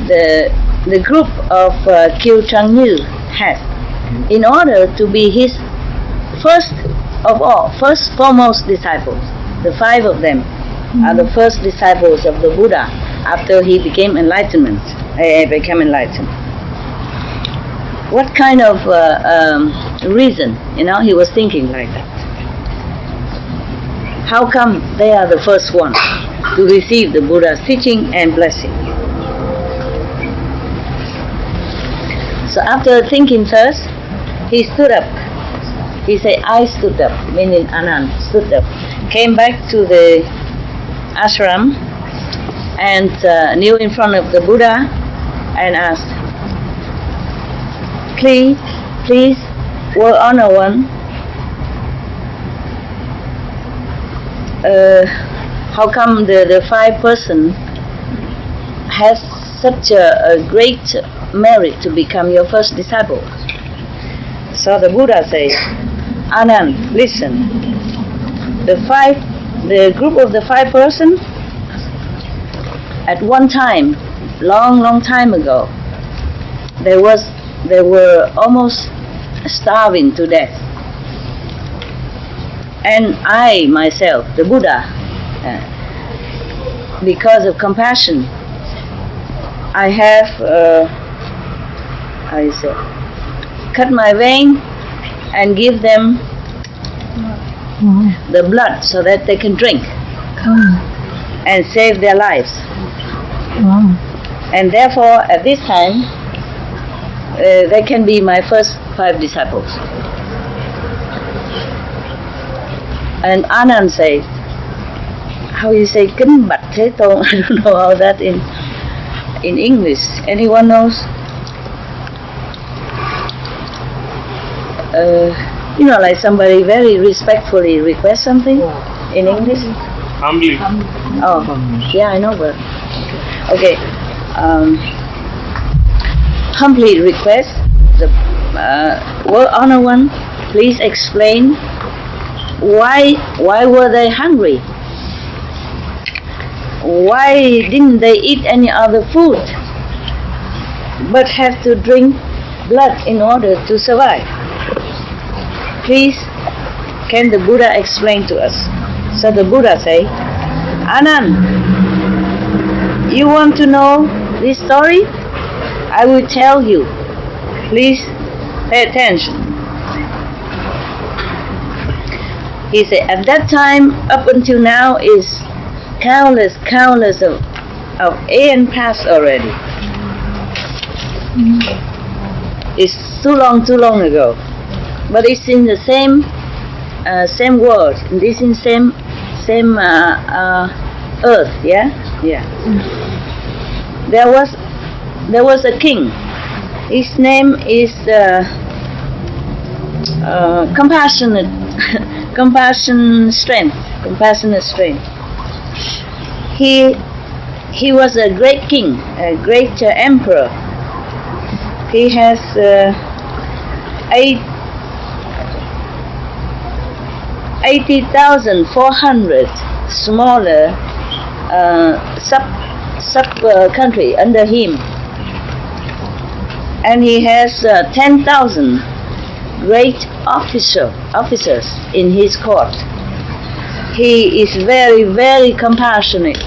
the group of Kieu Chang-yu has in order to be his first foremost disciples. The 5 of them are the first disciples of the Buddha after he became enlightened. What kind of reason, he was thinking like that? How come they are the first ones to receive the Buddha's teaching and blessing? So after thinking first, he stood up. He said, I stood up, meaning Anand stood up, came back to the ashram and kneel in front of the Buddha and asked, please, World Honor One, how come the 5 person has such a great merit to become your first disciple. So the Buddha says, Anand, listen. The group of the 5 persons, at one time, long time ago, they were almost starving to death. And I myself, the Buddha, because of compassion, I have cut my vein and give them the blood so that they can drink and save their lives. And therefore, at this time, they can be my first 5 disciples. And Anand says, how you say Kính Bạch Thế Tôn? I don't know how that in English. Anyone knows? Like somebody very respectfully requests something in English. Humbly. Oh, yeah, I know, but okay. Humbly request the World Honor One, please explain why were they hungry? Why didn't they eat any other food but have to drink blood in order to survive? Please, can the Buddha explain to us? So the Buddha say, Anand, you want to know this story? I will tell you. Please pay attention. He said, at that time, up until now, is countless of aeon past already. It's too long ago. But it's in the same world. This is same earth. Yeah. There was a king. His name is compassionate strength. He was a great king, a great emperor. He has 80,400 smaller sub country under him, and he has 10,000 great officers in his court. He is very compassionate,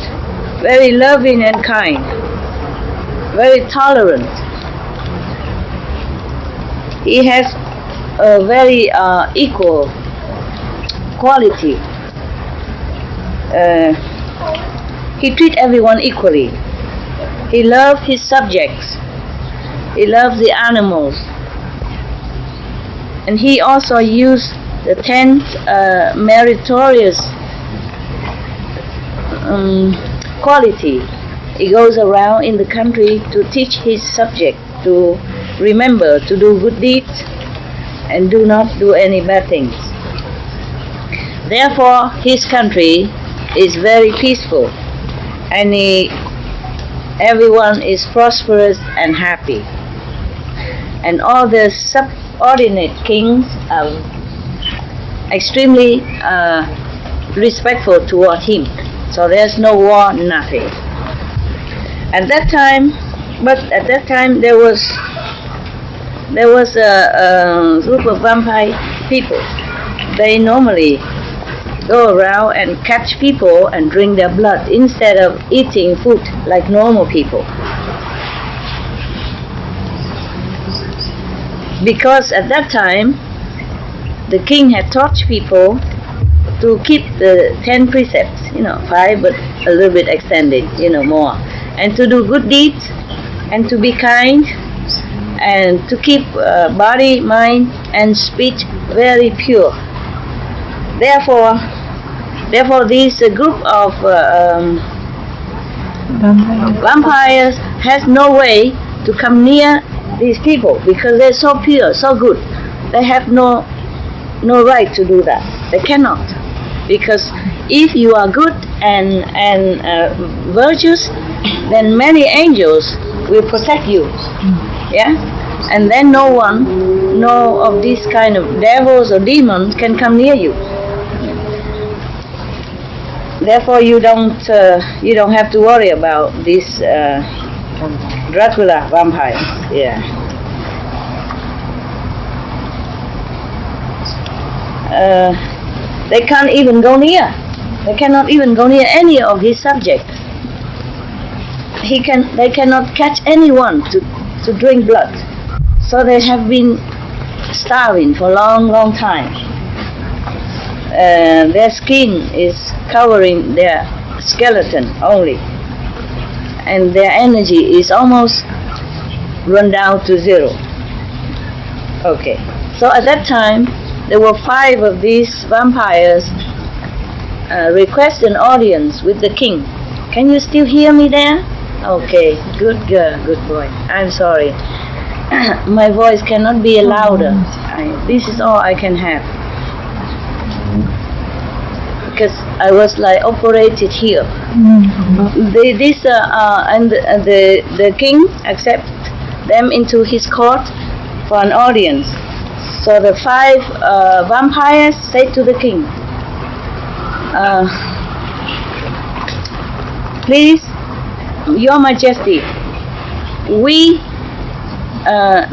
very loving and kind, very tolerant. He has a very equal quality. He treats everyone equally. He loves his subjects. He loves the animals. And he also used the 10 meritorious quality. He goes around in the country to teach his subject to remember to do good deeds and do not do any bad things. Therefore, his country is very peaceful, and everyone is prosperous and happy. And all the subordinate kings are extremely respectful toward him. So there's no war, nothing. At that time there was a group of vampire people. They normally go around and catch people and drink their blood instead of eating food like normal people. Because at that time, the king had taught people to keep the 10 precepts, 5 but a little bit extended, more, and to do good deeds and to be kind and to keep body, mind and speech very pure. Therefore this group of vampires has no way to come near these people because they're so pure, so good. They have no right to do that. They cannot, because if you are good and virtuous, then many angels will protect you. Yeah? And then no of these kind of devils or demons can come near you. Therefore, you don't have to worry about these Dracula vampires. Yeah. They can't even go near. They cannot even go near any of his subjects. They cannot catch anyone to drink blood. So they have been starving for a long time. Their skin is covering their skeleton only, and their energy is almost run down to zero. Okay, so at that time there were 5 of these vampires request an audience with the king. Can you still hear me there? Okay, good girl, good boy. I'm sorry. My voice cannot be louder. This is all I can have. Because I was like operated here. The king accept them into his court for an audience. So the 5 vampires said to the king, please, Your Majesty, we,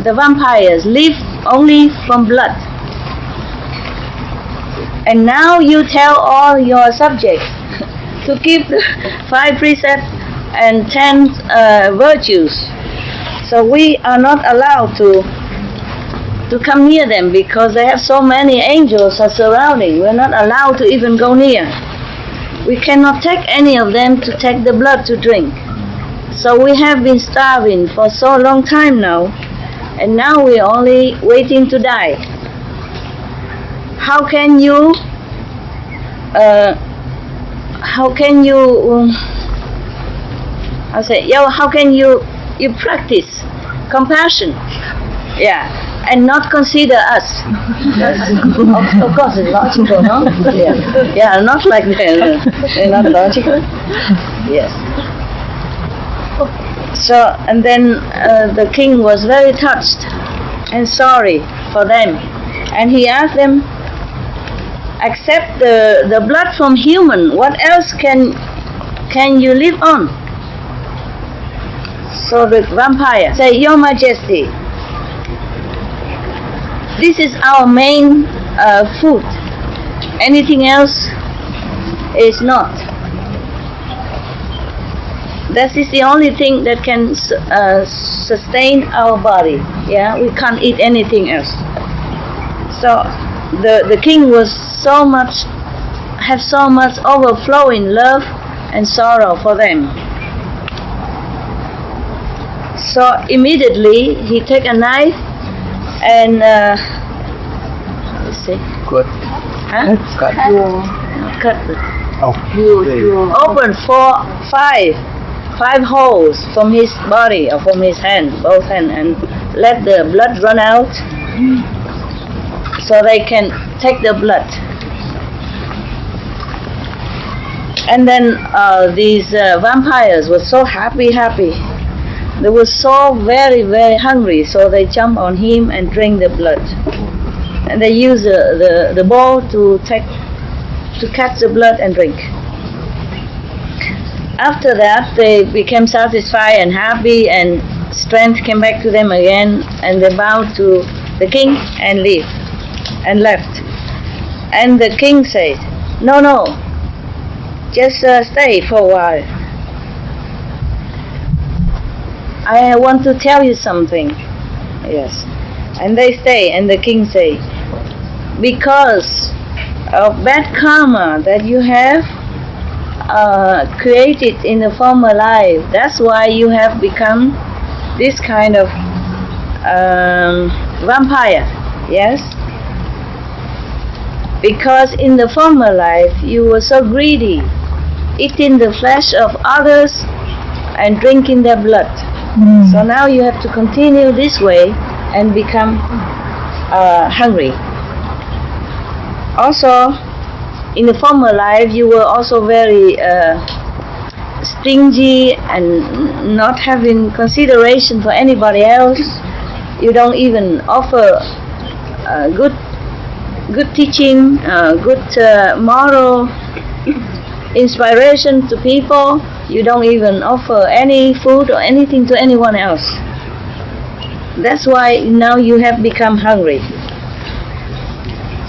the vampires, live only from blood. And now you tell all your subjects to keep the 5 precepts and 10 virtues. So we are not allowed to come near them because they have so many angels are surrounding. We're not allowed to even go near. We cannot take any of them to take the blood to drink. So we have been starving for so long time now, and now we're only waiting to die. How can you practice compassion? Yeah, and not consider us. Of course, it's logical, no? Yeah, not like they're not logical. Yes. So, and then the king was very touched and sorry for them, and he asked them, accept the blood from human. What else can you live on? So the vampire say, Your Majesty, this is our main food. Anything else is not. That is the only thing that can sustain our body. Yeah, we can't eat anything else. So the king was so much overflowing love and sorrow for them. So immediately he take a knife and let's see. Cut. Huh? Cut. Cut. Oh. Open 5 holes from his body or from his hand, both hands, and let the blood run out so they can take the blood. And then these vampires were so happy. They were so very hungry, so they jump on him and drink the blood. And they use the bowl to catch the blood and drink. After that, they became satisfied and happy, and strength came back to them again, and they bowed to the king and left. And the king said, No, just stay for a while. I want to tell you something. Yes. And they stay, and the king said, because of bad karma that you have created in the former life, that's why you have become this kind of vampire. Yes? Because in the former life you were so greedy, eating the flesh of others and drinking their blood. So now you have to continue this way and become hungry. Also, in the former life, you were also very stingy and not having consideration for anybody else. You don't even offer good teaching, good moral inspiration to people. You don't even offer any food or anything to anyone else. That's why now you have become hungry.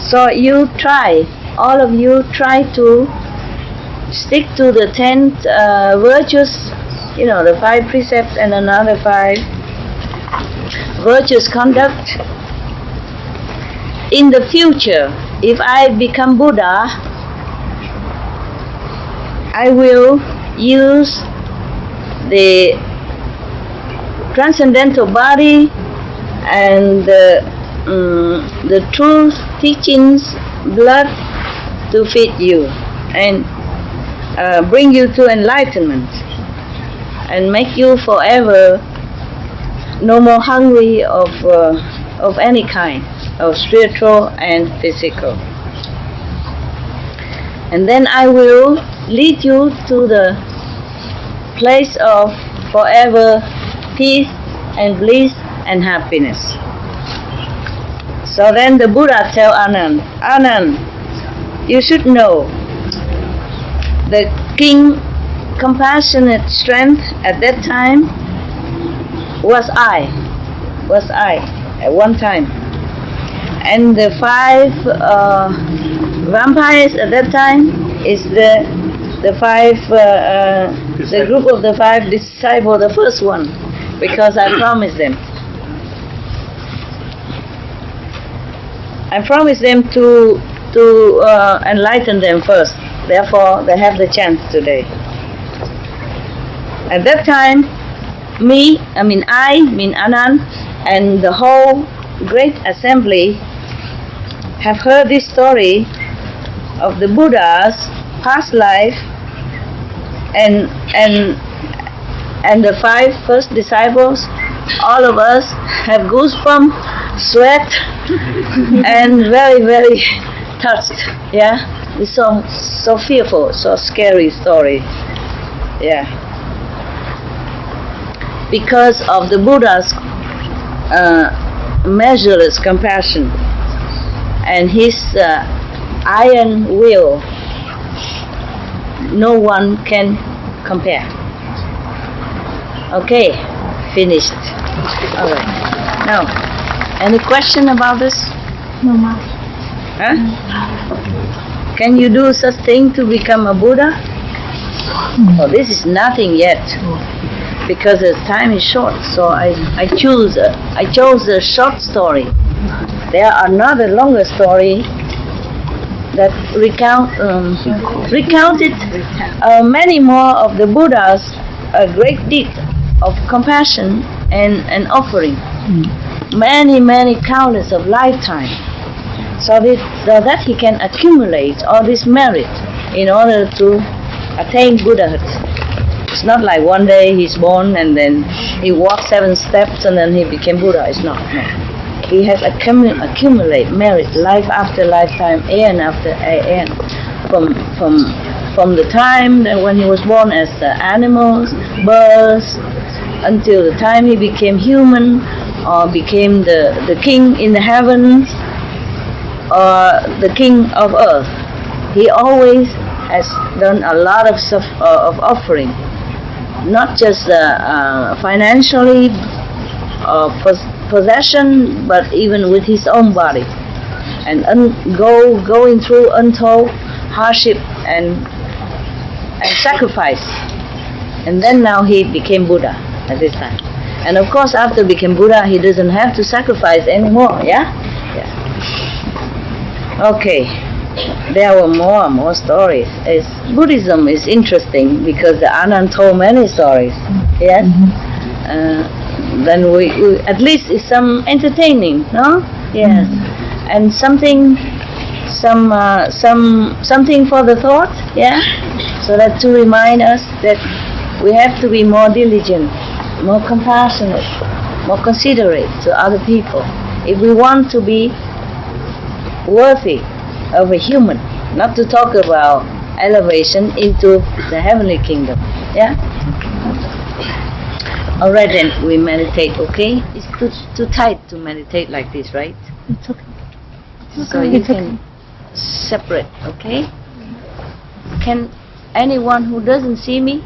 So you try, all of you try to stick to the 10 virtues, the 5 precepts and another 5 virtuous conduct. In the future, if I become Buddha, I will use the transcendental body and the truth teachings blood to feed you and bring you to enlightenment and make you forever no more hungry of any kind, of spiritual and physical. And then I will lead you to the place of forever peace and bliss and happiness. So then the Buddha tell Anand, you should know the king compassionate strength at that time was I at one time. And the 5 vampires at that time is the 5 the group of the 5 disciples, the first one, because I promised them. I promised them to enlighten them first. Therefore, they have the chance today. At that time, I mean Anand, and the whole great assembly have heard this story of the Buddha's past life, and the 5 first disciples. All of us have goosebumps, sweat, and very, very touched. Yeah, it's so fearful, so scary story. Yeah, because of the Buddha's measureless compassion and his iron will. No one can compare. Okay, finished. All right. Now, any question about this? No, Ma. Huh? Can you do such thing to become a Buddha? Oh, this is nothing yet, because the time is short. So I chose a short story. There are another longer story that recounted many more of the Buddha's great deed of compassion and offering. Many countless of lifetime, so that he can accumulate all this merit in order to attain Buddhahood. It's not like one day he's born and then he walked 7 steps and then he became Buddha. It's not. No. He has accumulate merit life after lifetime, aeon after aeon, from the time that when he was born as animals, birds, until the time he became human or became the king in the heavens or the king of earth. He always has done a lot of offering, not just financially possession, but even with his own body, and going through untold hardship and sacrifice. And then now he became Buddha at this time. And of course, after became Buddha, he doesn't have to sacrifice anymore. Yeah. Okay. There were more stories. Buddhism is interesting because the Anand told many stories. Yes. Then we at least it's some entertaining, no? Yes. And something for the thought. Yeah. So that to remind us that we have to be more diligent, more compassionate, more considerate to other people if we want to be worthy of a human, not to talk about elevation into the heavenly kingdom. Yeah? Alright then, we meditate, okay? It's too tight to meditate like this, right? It's okay. So you can separate, okay? Can anyone who doesn't see me,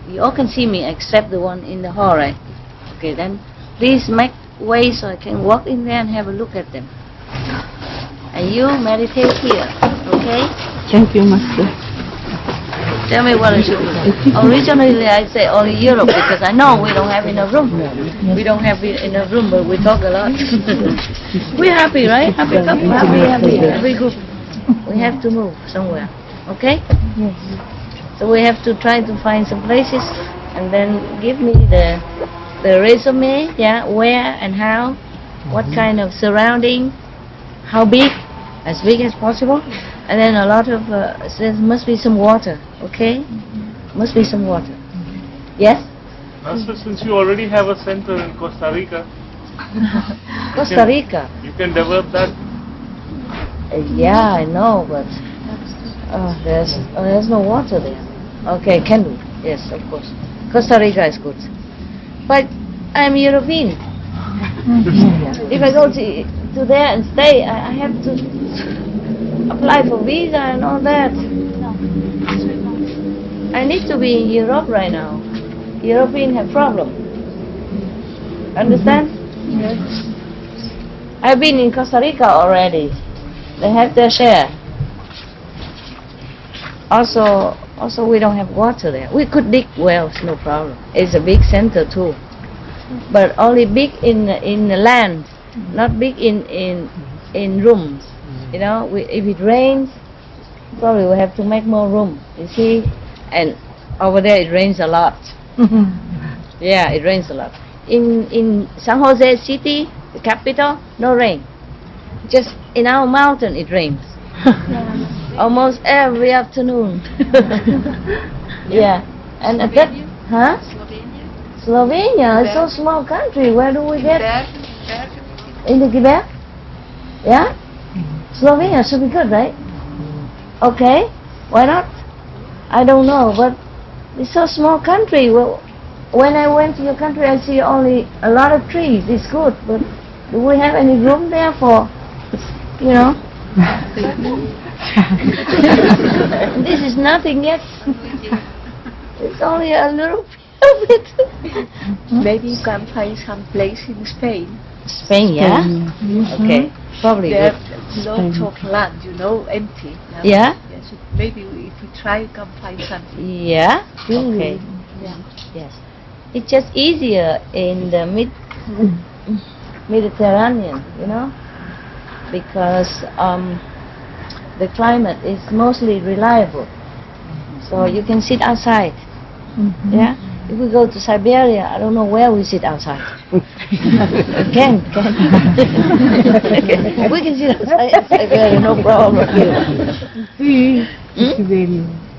you all can see me except the one in the hall, right? Okay, then please make way so I can walk in there and have a look at them. And you meditate here, okay? Thank you, Master. Tell me what I should do. Originally I say only Europe because I know we don't have enough room. We don't have enough room, but we talk a lot. We're happy, right? Happy couple, happy. Every group. We have to move somewhere, okay? Yes. So we have to try to find some places and then give me the resume, yeah, where and how, what kind of surrounding, how big, as big as possible, and then a lot of, there must be some water, okay? Must be some water. Yes? Master, since you already have a center in Costa Rica, Costa Rica? you can develop that. Yeah, I know, but there's no water there. Okay, can do. Yes, of course. Costa Rica is good. But I'm European. If I go to there and stay, I have to apply for visa and all that. I need to be in Europe right now. Europeans have problem. Understand? Yes. I've been in Costa Rica already. They have their share. Also we don't have water there. We could dig wells, no problem. It's a big center too, but only big in the land, not big in rooms. You know, if it rains, probably we have to make more room. You see, and over there it rains a lot. Yeah, it rains a lot. In San Jose City, the capital, no rain. Just in our mountain it rains. Almost every afternoon. Yeah, and at that, huh? Slovenia is so small country. Where do we get? In the Quebec? Yeah? Slovenia should be good, right? Okay, why not? I don't know, but it's so small country. Well, when I went to your country, I see only a lot of trees. It's good, but do we have any room there for, you know? This is nothing yet. It's only a little bit of it. Maybe you can find some place in Spain. Spain, yeah? Okay, probably. There good. lots of land, empty. Now. Yeah? Yes, maybe if we try, you can find something. Yeah? Okay. Yeah. Yes. It's just easier in the Mediterranean, because the climate is mostly reliable. So you can sit outside. Yeah? If we go to Siberia, I don't know where we sit outside. Can. Okay. We can sit outside in Siberia, no problem.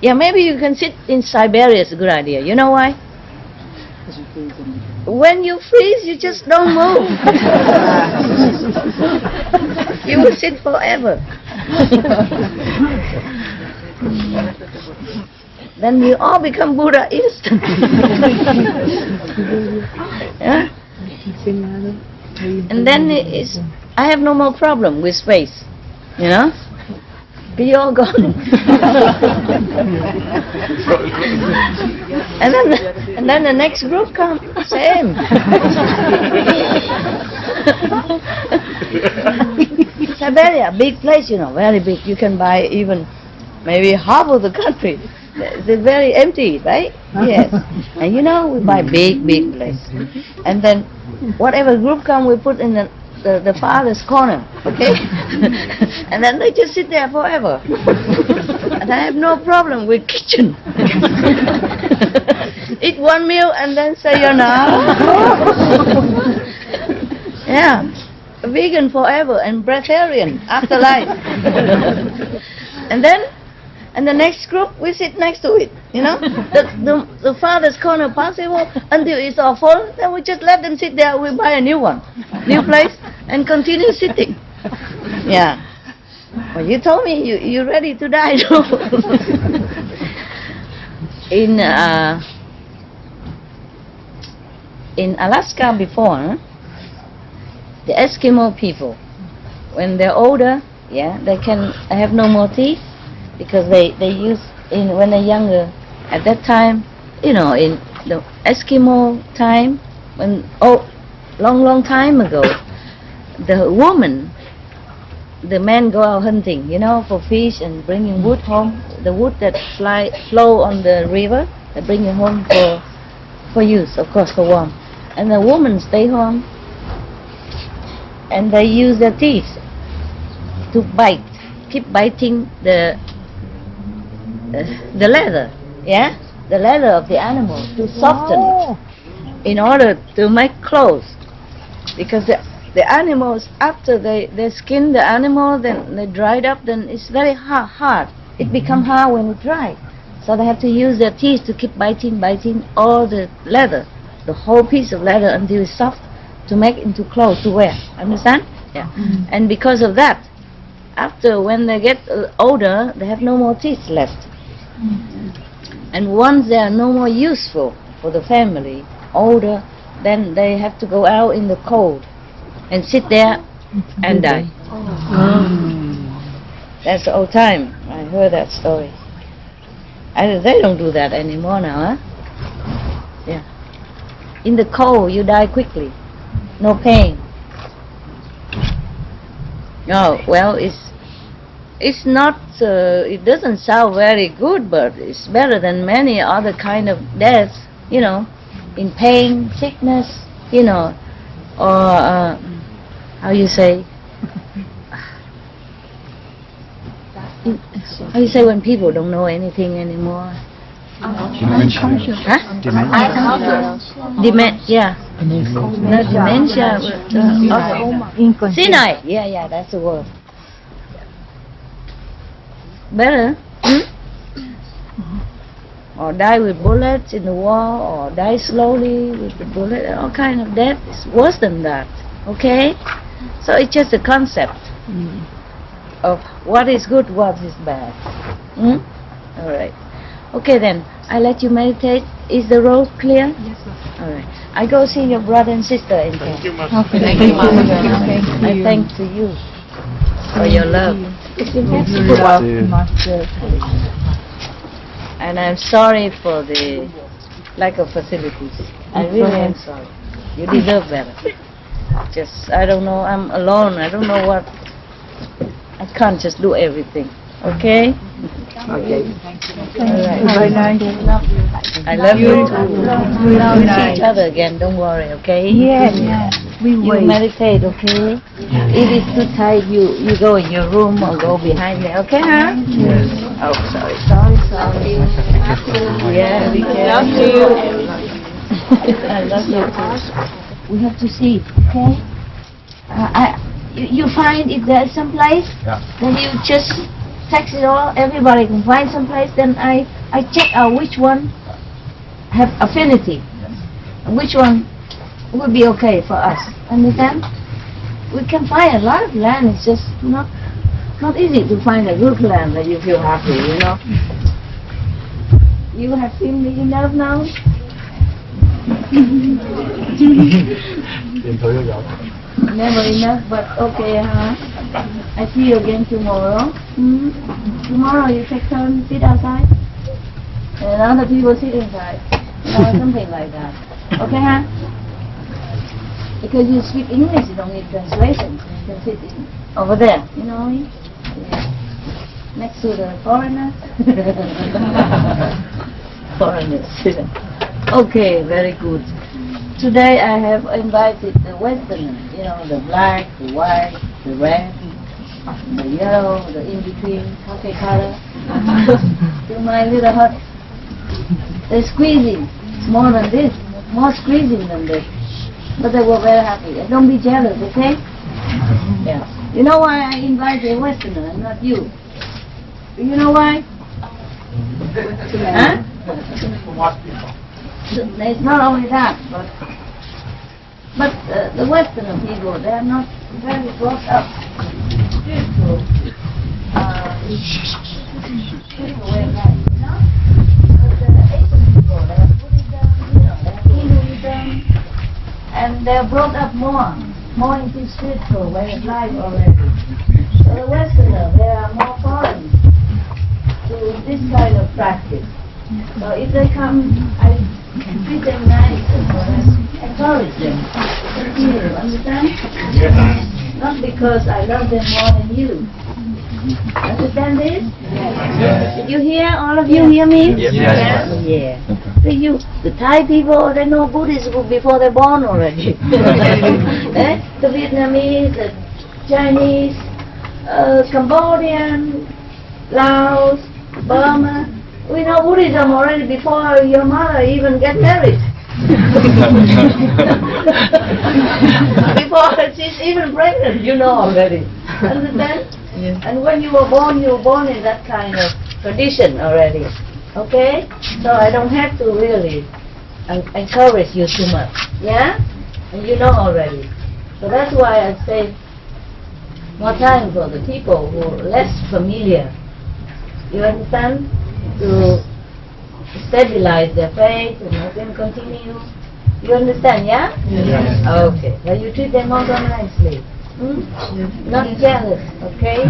Yeah, maybe you can sit in Siberia, it's a good idea. You know why? When you freeze, you just don't move. You will sit forever. Then you all become Buddha instantly. Yeah? And then I have no more problem with space. Be all gone. and then the next group comes, same. Siberia, big place, very big. You can buy even maybe half of the country. They're very empty, right? Yes. And we buy big place. And then whatever group come, we put in the farthest corner, okay? And then they just sit there forever. And I have no problem with kitchen. Eat one meal and then sayonara. Yeah. Vegan forever and breatharian after life. And the next group, we sit next to it, the farthest corner possible until it's all full. Then we just let them sit there. We buy a new one, new place, and continue sitting. Yeah. Well, you told me you're ready to die, too. in Alaska before, the Eskimo people, when they're older, they can have no more teeth because they use when they're younger. At that time, in the Eskimo time, long time ago, the men go out hunting, for fish and bringing wood home. The wood that flow on the river, they bring it home for use, of course, for warmth. And the women stay home, and they use their teeth to bite, keep biting the leather, the leather of the animal to soften it in order to make clothes. Because the animals, after they skin the animal, then they dried up, then it's very hard. It becomes hard when it dries. So they have to use their teeth to keep biting all the leather, the whole piece of leather until it's soft to make into clothes to wear. Understand? Yeah. And because of that, after when they get older, they have no more teeth left. And once they are no more useful for the family, older, then they have to go out in the cold and sit there and die. That's the old time. I heard that story. They don't do that anymore now, huh? Yeah. In the cold, you die quickly. No pain. Oh, well, it's not, it doesn't sound very good, but it's better than many other kind of deaths, in pain, sickness, or, how you say, when people don't know anything anymore? Dementia. Huh? Dementia. No, dementia. Senile. Yeah, that's the word. Better. Or die with bullets in the war, or die slowly with the bullet. All kind of death is worse than that. Okay? So it's just a concept of what is good, what is bad. All right. Okay then, I let you meditate. Is the road clear? Yes, sir. All right. I go see your brother and sister in there. Thank you, Master. Okay. Thank you, Master. Okay. I thank to you for your love. It's been very and I'm sorry for the lack of facilities. I really am sorry. You deserve better. Just, I don't know, I'm alone. I don't know what. I can't just do everything. Okay? Okay. All right. Very nice. I love you too. We'll see each other again. Don't worry, okay? Yes. You meditate, okay? If it's too tight, you go in your room or go behind there, okay, huh? Yes. Oh, sorry. Yeah, be careful. I love you too. We have to see, okay? You find if there's some place, then you just text it all. Everybody can find some place. Then I check out which one have affinity, and which one would be okay for us. Understand? We can find a lot of land. It's just not easy to find a good land that you feel happy. You have seen me enough now. Never enough, but okay, huh? I see you again tomorrow. Tomorrow you take turn sit outside, and other people sit inside. Something like that. Okay, huh? Because you speak English, you don't need translation. You can sit over there, next to the foreigners. Foreigners. Okay, very good. Today I have invited the Westerners, the black, the white, the red, the yellow, the in-between, coffee color, to my little hut. They're squeezing, more than this, more squeezing than this. But they were very happy. And don't be jealous, okay? Yeah. You know why I invited a Westerner and not you? You know why? Huh? It's not only that, but the Western people, they are not very brought up spiritual way of life, But the Asian people, they have Buddhism, they have Hinduism, and they're brought up more into spiritual way of life already. So the Westerners, they are more foreign to this kind of practice. So if they come, I treat them nice and encourage them. You understand? Yes. Not because I love them more than you. Understand this? Yes. Did you hear? All of you hear me? Yes. Yeah. So the Thai people, they know Buddhism before they're born already. The Vietnamese, the Chinese, Cambodian, Laos, Burma. We know Buddhism already before your mother even get married. Before she's even pregnant, you know already. Understand? Yes. And when you were born in that kind of tradition already. Okay? So I don't have to really encourage you too much. Yeah? And you know already. So that's why I say more time for the people who are less familiar. You understand? To stabilize their faith and let them continue. You understand, yeah? Yes. Okay. Well, you treat them also nicely. Not jealous, okay?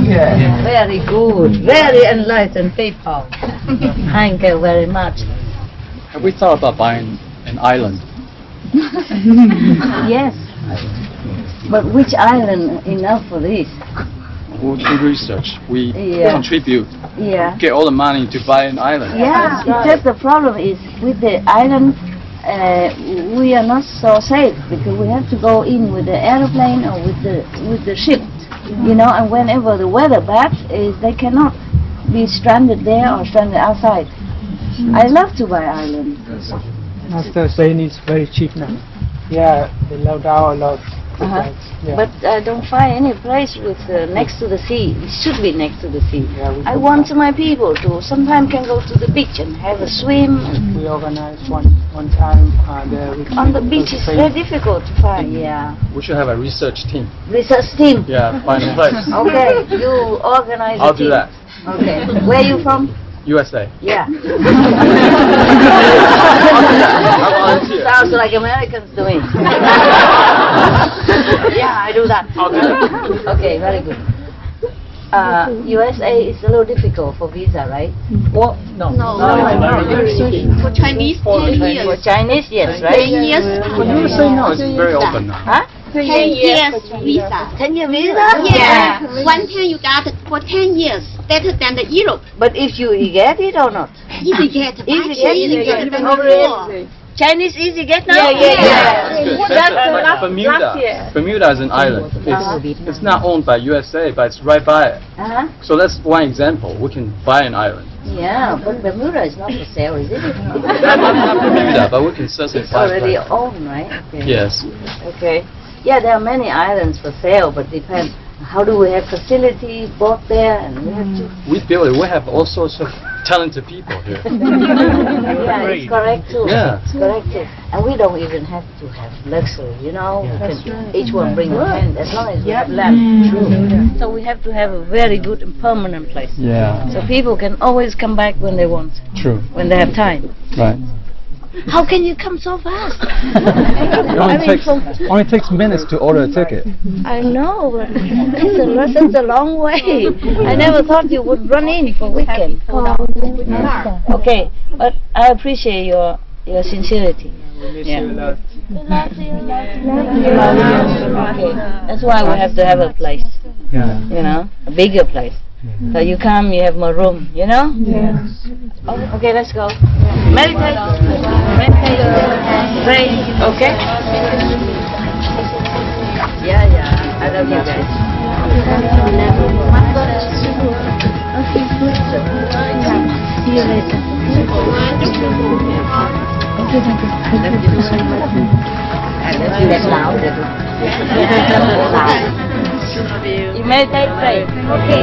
Yeah. Very good. Very enlightened people. Thank you very much. Have we thought about buying an island? Yes. But which island enough for this? We'll do research. We contribute. Yeah. Get all the money to buy an island. Yeah, it's just the problem is with the island, we are not so safe because we have to go in with the airplane or with the ship, you know. And whenever the weather bad, they cannot be stranded there or stranded outside. I love to buy island. Master saying it's very cheap now. Yeah, they low down a lot. Yeah. But I don't find any place with next to the sea. It should be next to the sea. Yeah, I want my people to sometimes can go to the beach and have a swim. We organized one time there. On the beach it's very difficult to find. Yeah. We should have a research team. Research team. Yeah, find a place. Okay, you organize. I'll do that. Okay. Where are you from? USA. Yeah. I volunteer. Sounds like Americans doing. Yeah, I do that. I'll do that. Okay, very good. USA is a little difficult for visa, right? What? No. For Chinese, 10 years. For Chinese, yes, 10 right? years. For USA, no, it's very open now. Huh? 10 years visa. 10-year visa? Yeah. One time you got for 10 years, better than the Europe. But if you get it or not? Easy get. Easy get. Even Oh, before. really? Chinese easy get now? That's Bermuda. Bermuda is an island. It's not owned by USA, but it's right by it. So that's one example. We can buy an island. Yeah, but Bermuda is not for sale, is it? Not Bermuda, but we can certainly It's buy it. already owned, right? Okay. Yes. Okay. Yeah, there are many islands for sale, but depends. How do we have facilities bought there, and we have to. We build it. We have all sorts of talented people here. Yeah, it's correct too. Yeah. It's correct too. And we don't even have to have luxury, you know. We can each one bring a tent as long as we have land. True. So we have to have a very good and permanent place. Yeah. So people can always come back when they want, True. when they have time. Right. How can you come so fast? It only takes minutes to order a ticket. I know, but it's a long way. I never thought you would run in for weekend. Okay, but I appreciate your sincerity. Yeah. Okay, that's why we have to have a place. Yeah. You know, a bigger place. So you come, you have more room. You know. Yes. Okay, let's go. Meditate. Meditate. Pray. Okay. Yeah. I love you guys. See you later. I love you. That's loud. You meditate, pray. Okay.